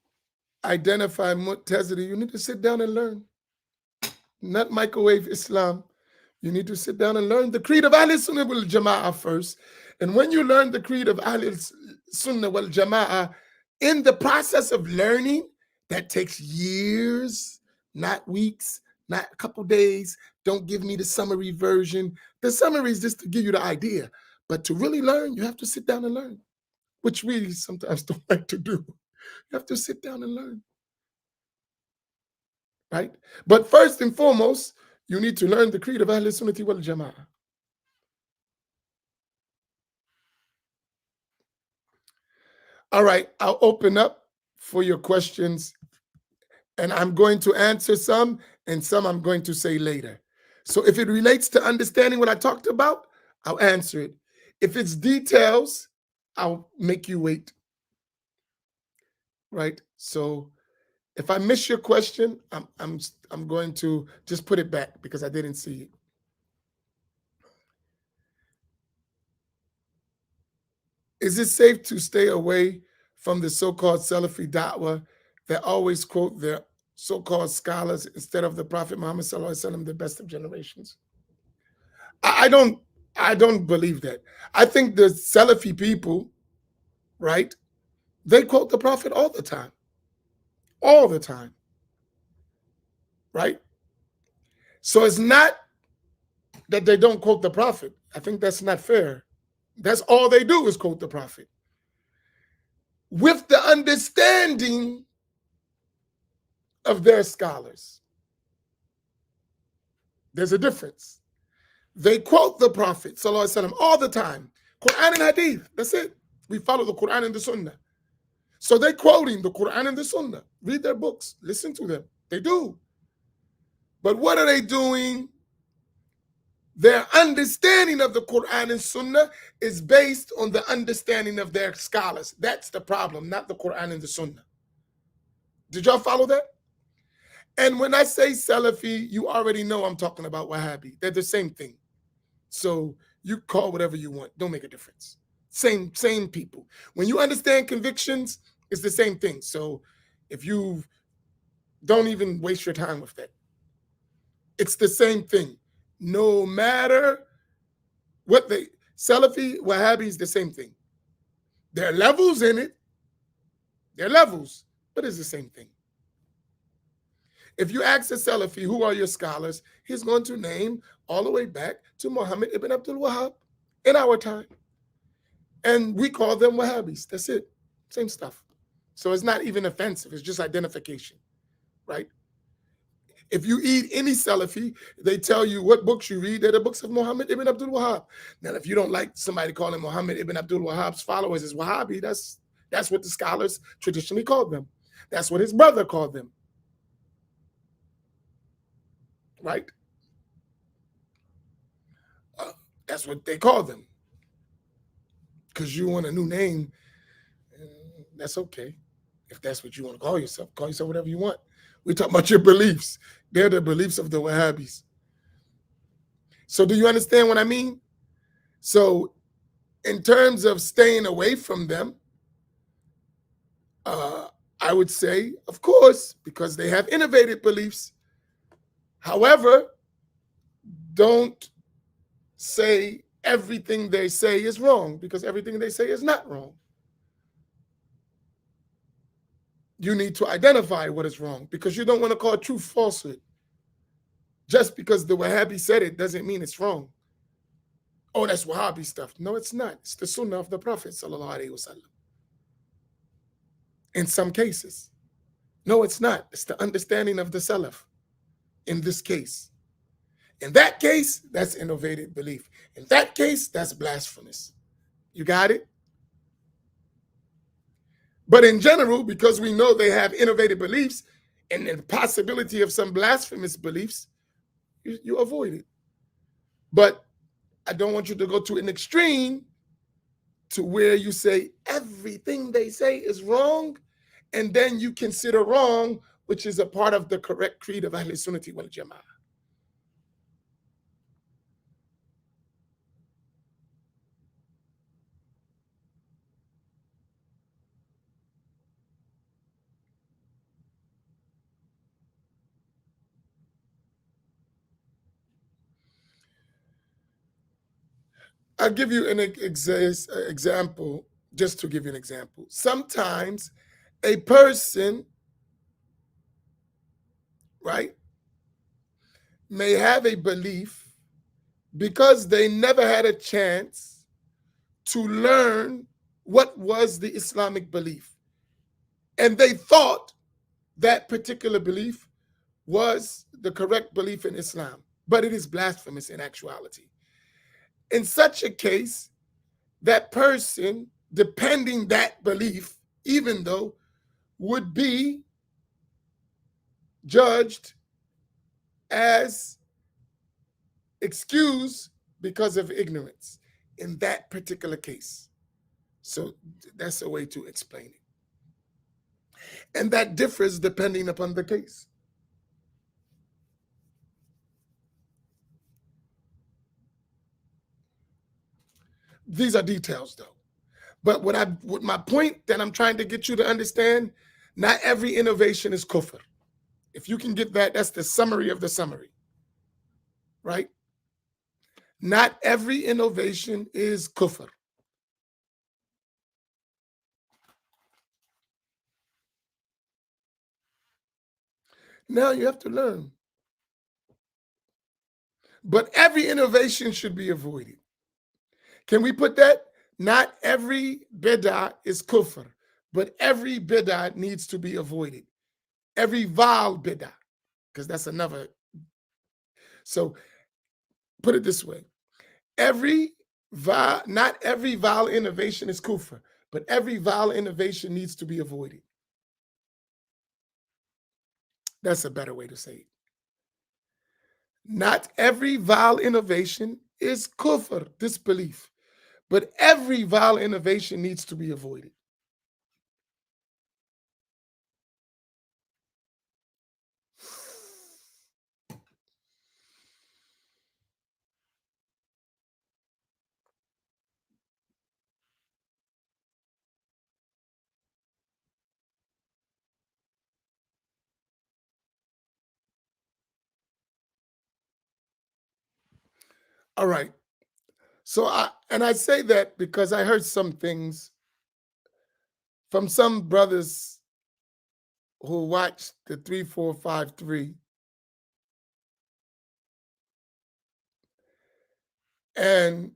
identify Mu'tazili? You need to sit down and learn, not microwave Islam. You need to sit down and learn the creed of Ahl Sunnah wal Jama'ah first. And when you learn the creed of Ahl Sunnah wal Jama'ah, in the process of learning, that takes years, not weeks, not a couple days. Don't give me the summary version. The summary is just to give you the idea. But to really learn, you have to sit down and learn, which we sometimes don't like to do. You have to sit down and learn, right? But first and foremost, you need to learn the creed of Ahl Sunnah wal Jama'ah. All right, I'll open up for your questions, and I'm going to answer some, and some I'm going to say later. So if it relates to understanding what I talked about, I'll answer it. If it's details, I'll make you wait, right? So if I miss your question, I'm going to just put it back because I didn't see it. Is it safe to stay away from the so-called Salafi da'wah that always quote their so-called scholars instead of the Prophet Muhammad sallallahu alaihi wasallam, the best of generations? I don't believe that. I think the Salafi people, right? They quote the Prophet all the time, right? So it's not that they don't quote the Prophet. I think that's not fair. That's all they do is quote the Prophet with the understanding of their scholars. There's a difference. They quote the Prophet sallallahu alaihi wasallam all the time. Quran and Hadith. That's it. We follow the Quran and the Sunnah. So they're quoting the Quran and the Sunnah. Read their books. Listen to them. They do. But what are they doing? Their understanding of the Quran and Sunnah is based on the understanding of their scholars. That's the problem, not the Quran and the Sunnah. Did y'all follow that? And when I say Salafi, you already know I'm talking about Wahhabi. They're the same thing. So you call whatever you want. Don't make a difference. Same people. When you understand convictions, it's the same thing. So if you don't even waste your time with that. It's the same thing. No matter what they, Salafi, Wahhabi is the same thing. There are levels in it. There are levels, but it's the same thing. If you ask a Salafi, who are your scholars, he's going to name all the way back to Muhammad ibn Abdul Wahhab in our time. And we call them Wahhabis. That's it. Same stuff. So it's not even offensive. It's just identification, right? If you eat any Salafi, they tell you what books you read. They're the books of Muhammad ibn Abdul Wahhab. Now, if you don't like somebody calling Muhammad ibn Abdul Wahhab's followers as Wahhabi, that's what the scholars traditionally called them. That's what his brother called them, right? That's what they call them. Because you want a new name, that's okay. If that's what you want to call yourself whatever you want. We talk about your beliefs. They're the beliefs of the Wahhabis. So do you understand what I mean? So in terms of staying away from them, I would say, of course, because they have innovative beliefs. However, don't say everything they say is wrong, because everything they say is not wrong. You need to identify what is wrong, because you don't want to call truth falsehood. Just because the Wahhabi said it doesn't mean it's wrong. Oh, that's Wahhabi stuff. No, it's not. It's the Sunnah of the Prophet sallallahu alaihi wasallam. In some cases. No, it's not. It's the understanding of the Salaf in this case. In that case, that's innovative belief. In that case, that's blasphemous. You got it? But in general, because we know they have innovative beliefs and the possibility of some blasphemous beliefs, you avoid it. But I don't want you to go to an extreme to where you say everything they say is wrong, and then you consider wrong, which is a part of the correct creed of Ahl Sunnati wal Jama'ah. I'll give you an example, just to give you an example. Sometimes a person, right, may have a belief because they never had a chance to learn what was the Islamic belief. And they thought that particular belief was the correct belief in Islam, but it is blasphemous in actuality. In such a case, that person, depending that belief, even though, would be judged as excused because of ignorance in that particular case. So that's a way to explain it. And that differs depending upon the case. These are details though. But what my point that I'm trying to get you to understand, not every innovation is kufr. If you can get that, that's the summary of the summary, right? Not every innovation is kufr. Now you have to learn. But every innovation should be avoided. Can we put that? Not every bid'ah is kufr, but every bid'ah needs to be avoided. Every vile bid'ah, because that's another. So put it this way: not every vile innovation is kufr, but every vile innovation needs to be avoided. That's a better way to say it. Not every vile innovation is kufr, disbelief, but every vile innovation needs to be avoided. All right. So I say that because I heard some things from some brothers who watched the 3453, and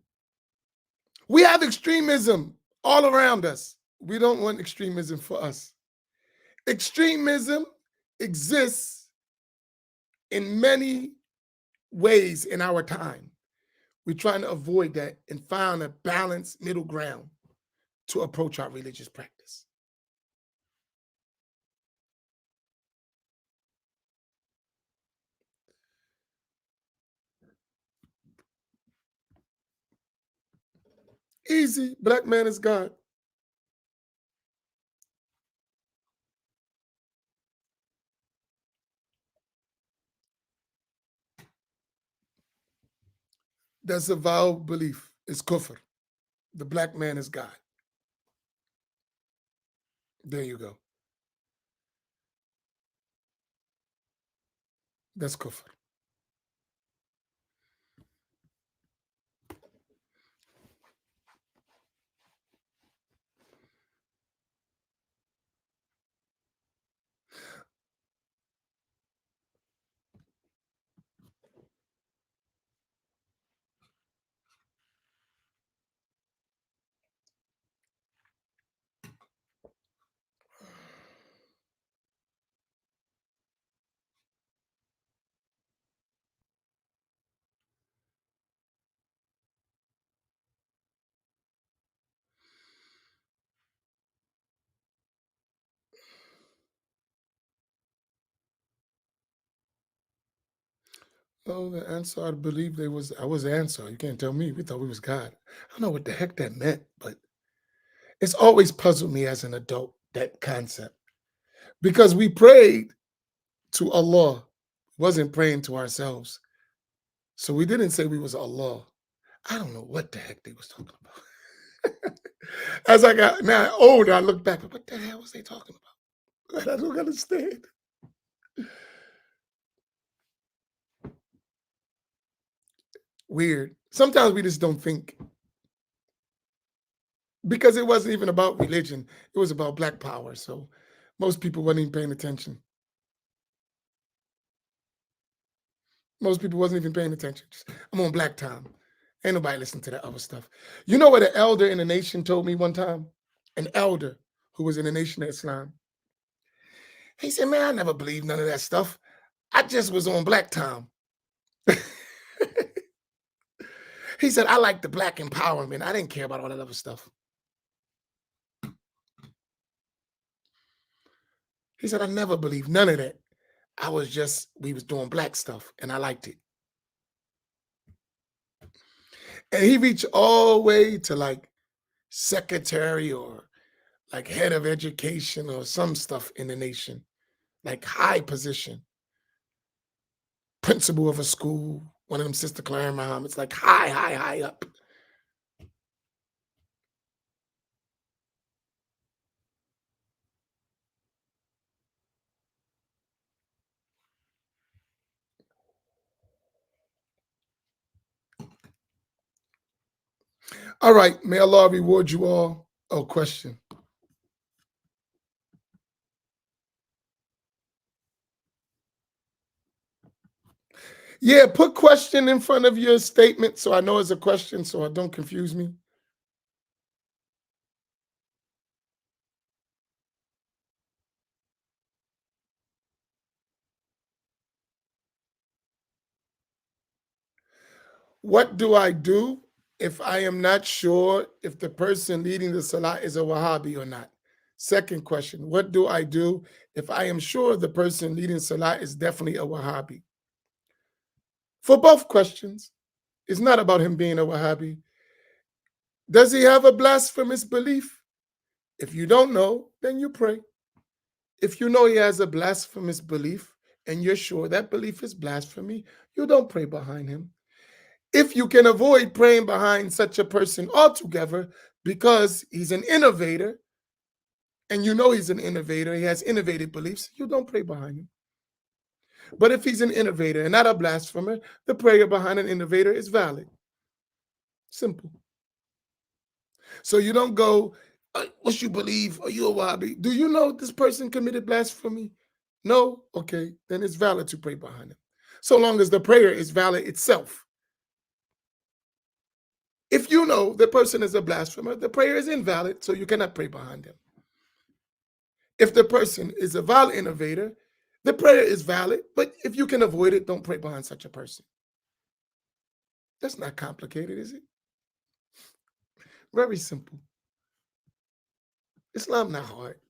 we have extremism all around us. We don't want extremism for us. Extremism exists in many ways in our time. We're trying to avoid that and find a balanced middle ground to approach our religious practice. Easy. Black man is God. That's a vow belief. It's kufr. The black man is God. There you go. That's kufr. Oh, the Ansar believed I was Ansar. You can't tell me. We thought we was God. I don't know what the heck that meant, but it's always puzzled me as an adult, that concept. Because we prayed to Allah, wasn't praying to ourselves. So we didn't say we was Allah. I don't know what the heck they was talking about. As I got now older, I look back, what the hell was they talking about? I don't understand. Weird. Sometimes we just don't think because it wasn't even about religion. It was about black power. So most people wasn't even paying attention. Most people wasn't even paying attention. I'm on black time. Ain't nobody listening to that other stuff. You know what an elder in the nation told me one time? An elder who was in the Nation of Islam. He said, man, I never believed none of that stuff. I just was on black time. He said, I like the black empowerment. I didn't care about all that other stuff. He said, I never believed none of that. We was doing black stuff and I liked it. And he reached all the way to like secretary or like head of education or some stuff in the nation, like high position, principal of a school, one of them Sister Claire Mom. It's like high up. All right, may Allah reward you all. Oh, question. Yeah, put question in front of your statement so I know it's a question so it don't confuse me. What do I do if I am not sure if the person leading the salah is a Wahhabi or not? Second question, what do I do if I am sure the person leading salah is definitely a Wahhabi? For both questions, it's not about him being a Wahhabi. Does he have a blasphemous belief? If you don't know, then you pray. If you know he has a blasphemous belief and you're sure that belief is blasphemy, you don't pray behind him. If you can avoid praying behind such a person altogether because he's an innovator and you know he's an innovator, he has innovative beliefs, you don't pray behind him. But if he's an innovator and not a blasphemer, the prayer behind an innovator is valid. Simple. So you don't go, what you believe? Are you a Wahhabi? Do you know this person committed blasphemy? No? Okay, then it's valid to pray behind him. So long as the prayer is valid itself. If you know the person is a blasphemer, the prayer is invalid, so you cannot pray behind him. If the person is a valid innovator, the prayer is valid, but if you can avoid it, don't pray behind such a person. That's not complicated, is it? Very simple. Islam not hard.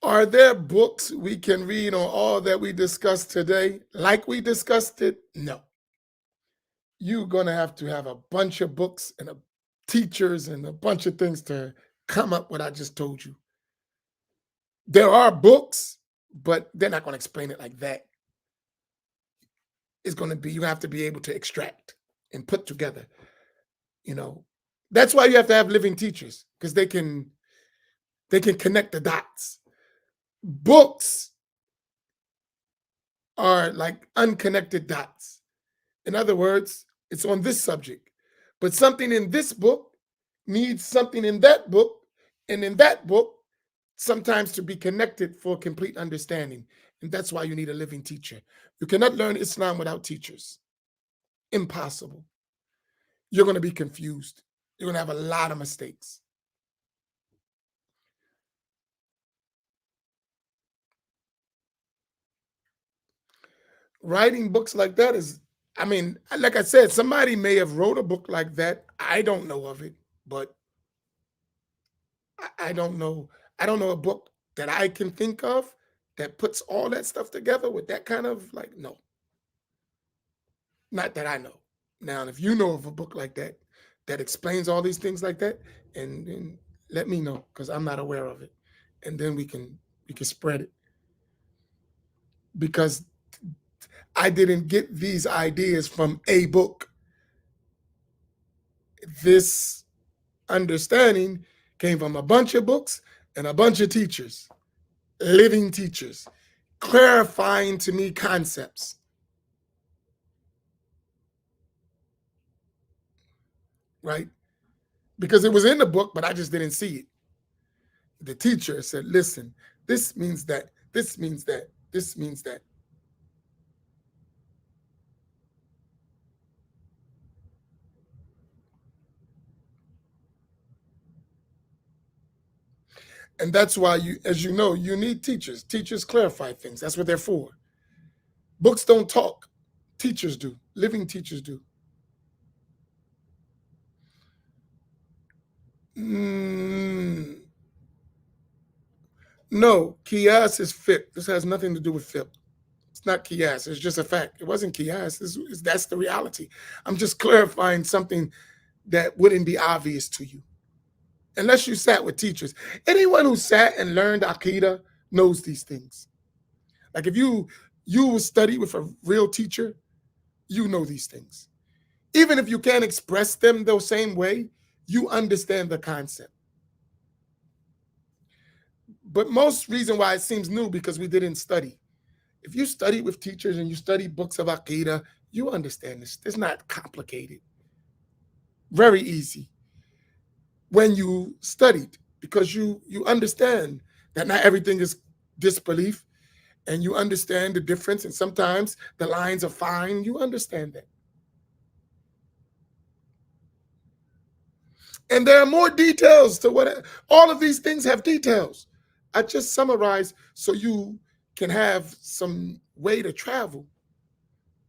Are there books we can read on all that we discussed today, like we discussed it? No. You're going to have a bunch of books and teachers and a bunch of things to come up with what I just told you. There are books, but they're not going to explain it like that. It's going to be, you have to be able to extract and put together, you know. That's why you have to have living teachers, because they can connect the dots. Books are like unconnected dots. In other words, it's on this subject, but something in this book needs something in that book, and in that book, sometimes to be connected for complete understanding. And that's why you need a living teacher. You cannot learn Islam without teachers. Impossible. You're going to be confused. You're going to have a lot of mistakes. Writing books like that is, I mean, like I said, somebody may have wrote a book like that. I don't know of it, but I don't know. I don't know a book that I can think of that puts all that stuff together with that kind of like, no, not that I know. Now, if you know of a book like that that explains all these things like that, and let me know because I'm not aware of it, and then we can spread it because I didn't get these ideas from a book. This understanding came from a bunch of books and a bunch of teachers, living teachers, clarifying to me concepts, right? Because it was in the book, but I just didn't see it. The teacher said, listen, this means that, this means that, this means that. And that's why you, as you know, you need teachers. Teachers clarify things. That's what they're for. Books don't talk. Teachers do. Living teachers do. Mm, no, Kias is fiqh. This has nothing to do with fiqh. It's not Kias. It's just a fact. It wasn't Kias. That's the reality. I'm just clarifying something that wouldn't be obvious to you unless you sat with teachers. Anyone who sat and learned Aqidah knows these things. Like if you study with a real teacher, you know these things. Even if you can't express them the same way, you understand the concept. But most reason why it seems new because we didn't study. If you study with teachers and you study books of Aqidah, you understand this. It's not complicated. Very easy when you studied because you understand that not everything is disbelief and you understand the difference and sometimes the lines are fine. You understand that. And there are more details to what all of these things have details. I just summarized so you can have some way to travel,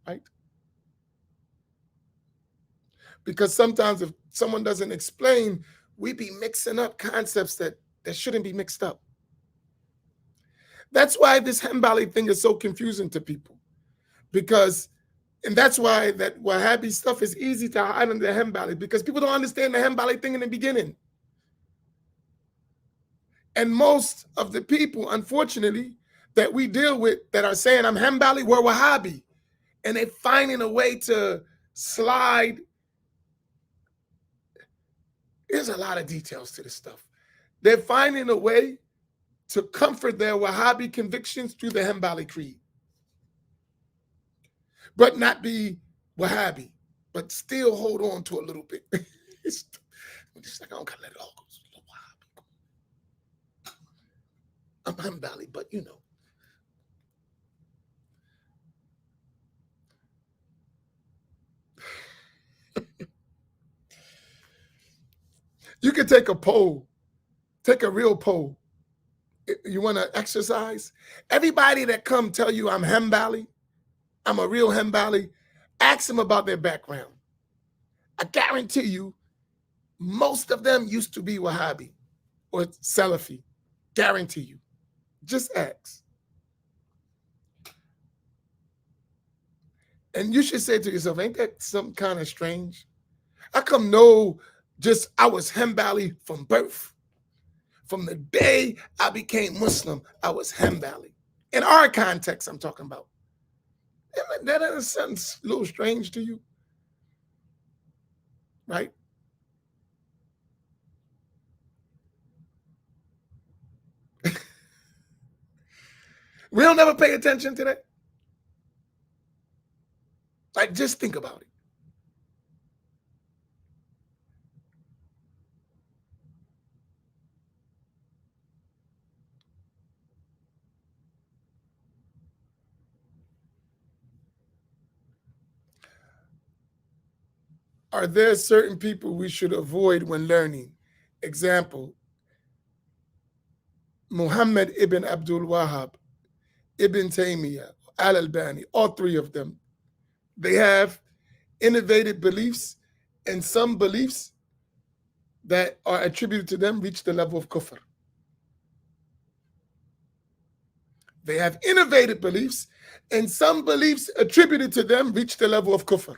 right? Because sometimes if someone doesn't explain, we be mixing up concepts that shouldn't be mixed up. That's why this Hanbali thing is so confusing to people. Because and that's why that Wahhabi stuff is easy to hide under the Hanbali because people don't understand the Hanbali thing in the beginning. And most of the people, unfortunately, that we deal with that are saying I'm Hanbali, we're Wahhabi. And they're finding a way to slide. There's a lot of details to this stuff. They're finding a way to comfort their Wahhabi convictions through the Hanbali creed, but not be Wahhabi, but still hold on to a little bit. it's like, I don't gotta let it all go. I'm Hanbali, but you know. You can take a poll, take a real poll. You want to exercise? Everybody that come tell you I'm Hanbali, I'm a real Hanbali, ask them about their background. I guarantee you, most of them used to be Wahhabi or Salafi. Guarantee you. Just ask. And you should say to yourself, ain't that something kind of strange? How come no, just I was Hanbali from birth? From the day I became Muslim, I was Hanbali. In our context, I'm talking about. That sounds a little strange to you, right? We don't ever pay attention to that. Like, just think about it. Are there certain people we should avoid when learning? Example, Muhammad ibn Abdul Wahhab, Ibn Taymiyyah, Al-Albani, all three of them, they have innovative beliefs, and some beliefs that are attributed to them reach the level of kufr. They have innovative beliefs, and some beliefs attributed to them reach the level of kufr.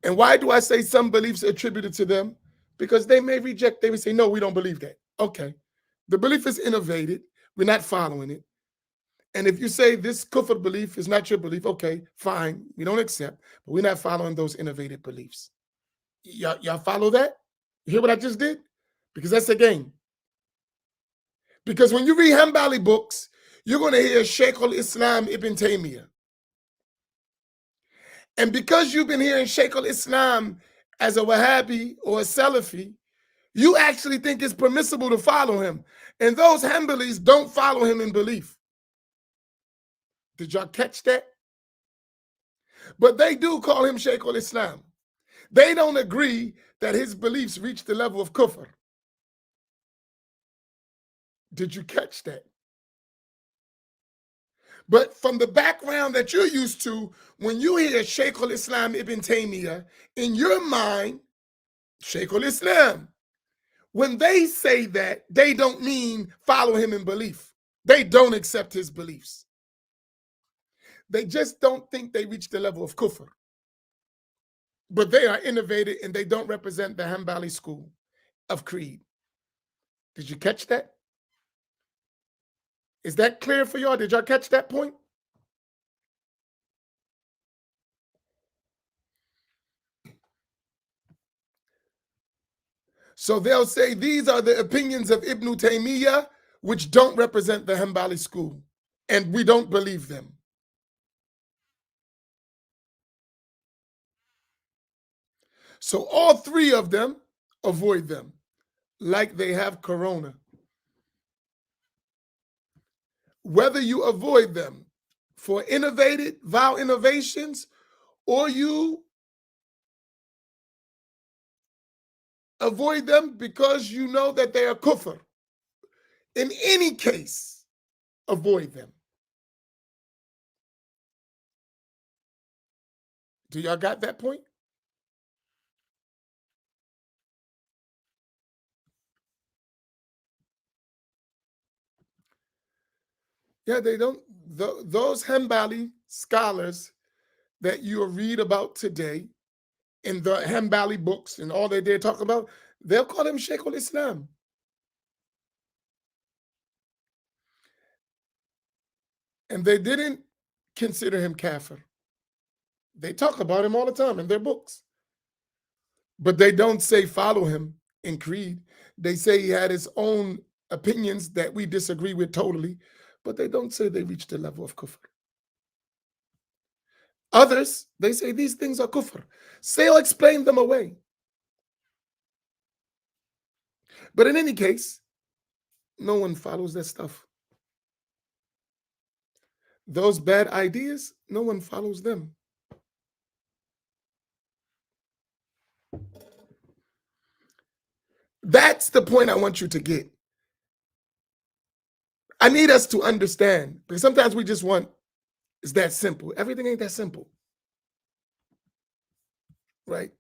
And why do I say some beliefs attributed to them? Because they may reject, they may say, no, we don't believe that. Okay. The belief is innovated. We're not following it. And if you say this kufr belief is not your belief, okay, fine. We don't accept, but we're not following those innovative beliefs. Y'all follow that? You hear what I just did? Because that's a game. Because when you read Hanbali books, you're going to hear Shaykh al-Islam Ibn Taymiyyah. And because you've been hearing Shaykh al-Islam as a Wahhabi or a Salafi, you actually think it's permissible to follow him. And those Hanbalis don't follow him in belief. Did y'all catch that? But they do call him Shaykh al-Islam. They don't agree that his beliefs reach the level of kufr. Did you catch that? But from the background that you're used to, when you hear Shaykh al-Islam Ibn Taymiyyah, in your mind, Shaykh al-Islam, when they say that, they don't mean follow him in belief. They don't accept his beliefs. They just don't think they reach the level of kufr. But they are innovative and they don't represent the Hanbali school of creed. Did you catch that? Is that clear for y'all? Did y'all catch that point? So they'll say these are the opinions of Ibn Taymiyyah, which don't represent the Hanbali school, and we don't believe them. So all three of them, avoid them, like they have corona. Whether you avoid them for innovated vow innovations, or you avoid them because you know that they are kufr. In any case, avoid them. Do y'all got that point? Yeah, they don't. Those Hanbali scholars that you read about today in the Hanbali books and all they did talk about, they'll call him Shaykh al-Islam. And they didn't consider him kafir. They talk about him all the time in their books. But they don't say follow him in creed. They say he had his own opinions that we disagree with totally, but they don't say they reached the level of kufr. Others, they say these things are kufr. They'll explain them away. But in any case, no one follows that stuff. Those bad ideas, no one follows them. That's the point I want you to get. I need us to understand, because sometimes we just want, it's that simple. Everything ain't that simple, right?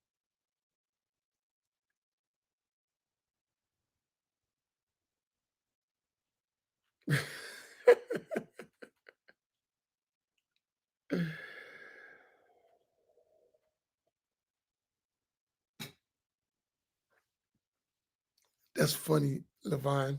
That's funny, Levine.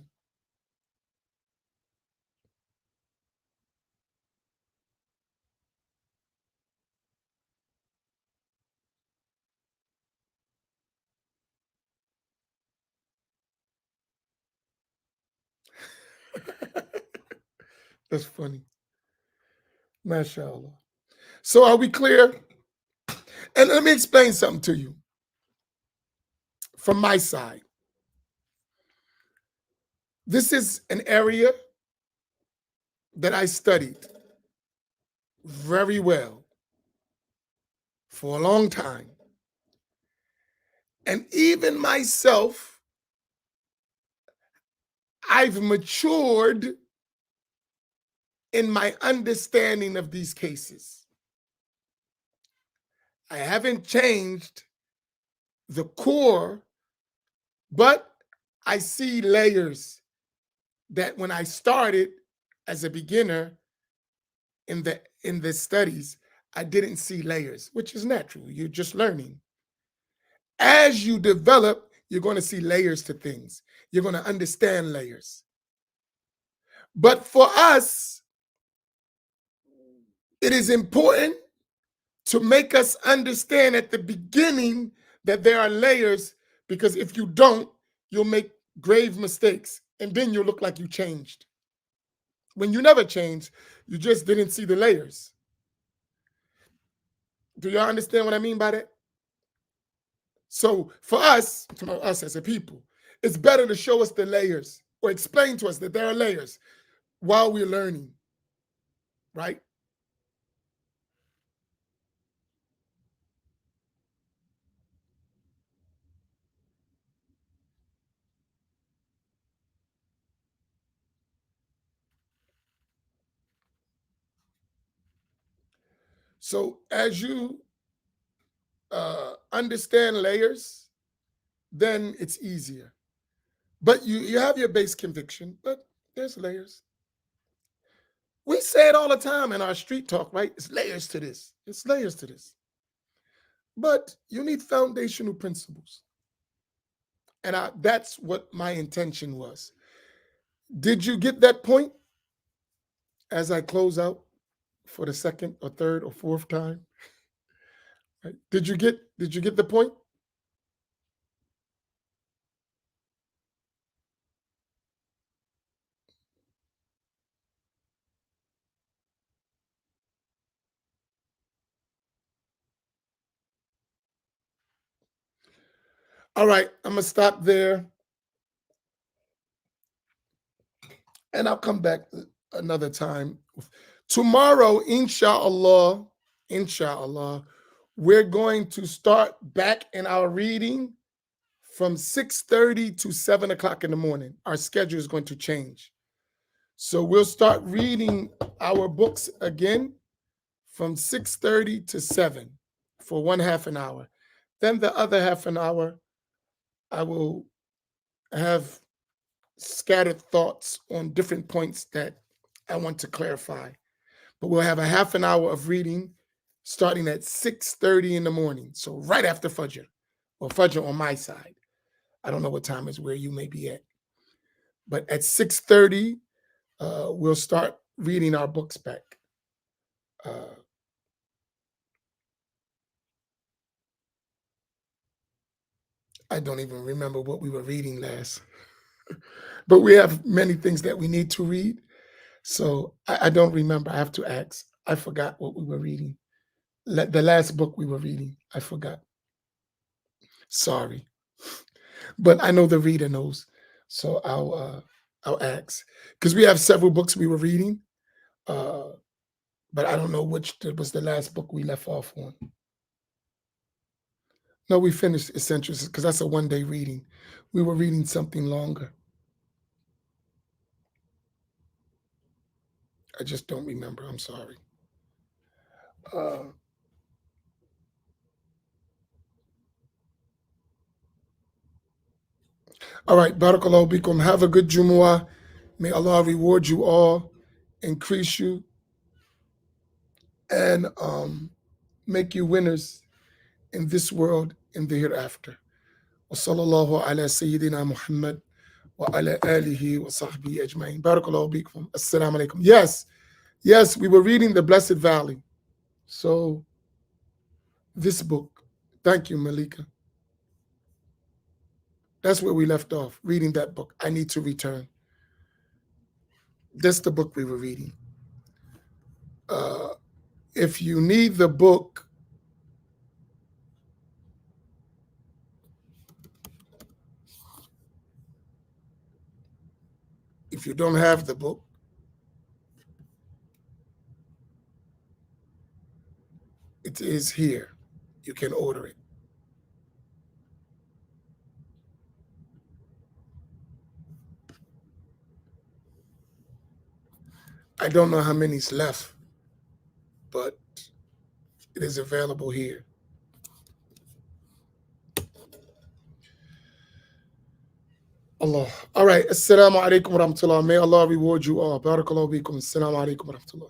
That's funny. MashaAllah. So are we clear? And let me explain something to you from my side. This is an area that I studied very well for a long time. And even myself, I've matured in my understanding of these cases. I haven't changed the core, but I see layers that when I started as a beginner in the studies, I didn't see layers, which is natural. You're just learning. As you develop, you're going to see layers to things. You're going to understand layers. But for us, it is important to make us understand at the beginning that there are layers, because if you don't, you'll make grave mistakes and then you'll look like you changed. When you never changed, you just didn't see the layers. Do y'all understand what I mean by that? So for us, us as a people, it's better to show us the layers or explain to us that there are layers while we're learning, right? So as you understand layers, then it's easier. But you have your base conviction, but there's layers. We say it all the time in our street talk, right? It's layers to this. It's layers to this. But you need foundational principles. And that's what my intention was. Did you get that point as I close out for the second or third or fourth time? Right? Did you get the point? All right, I'm gonna stop there and I'll come back another time. Tomorrow, inshallah, we're going to start back in our reading from 6:30 to 7 o'clock in the morning. Our schedule is going to change. So we'll start reading our books again from 6:30 to 7 for one half an hour. Then the other half an hour, I will have scattered thoughts on different points that I want to clarify. But we'll have a half an hour of reading starting at 6:30 in the morning. So right after Fajr, or Fajr on my side. I don't know what time is where you may be at. But at 6:30, we'll start reading our books back. Uh, I don't even remember what we were reading last. But we have many things that we need to read. So I don't remember. I have to ask. I forgot what we were reading. The last book we were reading, I forgot. Sorry. But I know the reader knows. So I'll ask. Because we have several books we were reading. Uh, but I don't know which was the last book we left off on. No, we finished Essentials because that's a one-day reading. We were reading something longer. I just don't remember. I'm sorry. Uh, all right, Barakallahu bikum. Have a good Jumu'ah. May Allah reward you all, increase you, and make you winners in this world and the hereafter. وصلى الله على سيدنا محمد وعلى آله وصحبه أجمعين. Barakallahu bikum. Assalamu alaikum. Yes, we were reading the Blessed Valley. So this book, thank you, Malika. That's where we left off, reading that book. I need to return. That's the book we were reading. If you need the book, if you don't have the book, it is here. You can order it. I don't know how many's left, but it is available here. Allah. All right. Assalamu alaikum wa rahmatullah. May Allah reward you all. Barakallahu bikum. Assalamu alaikum wa rahmatullah.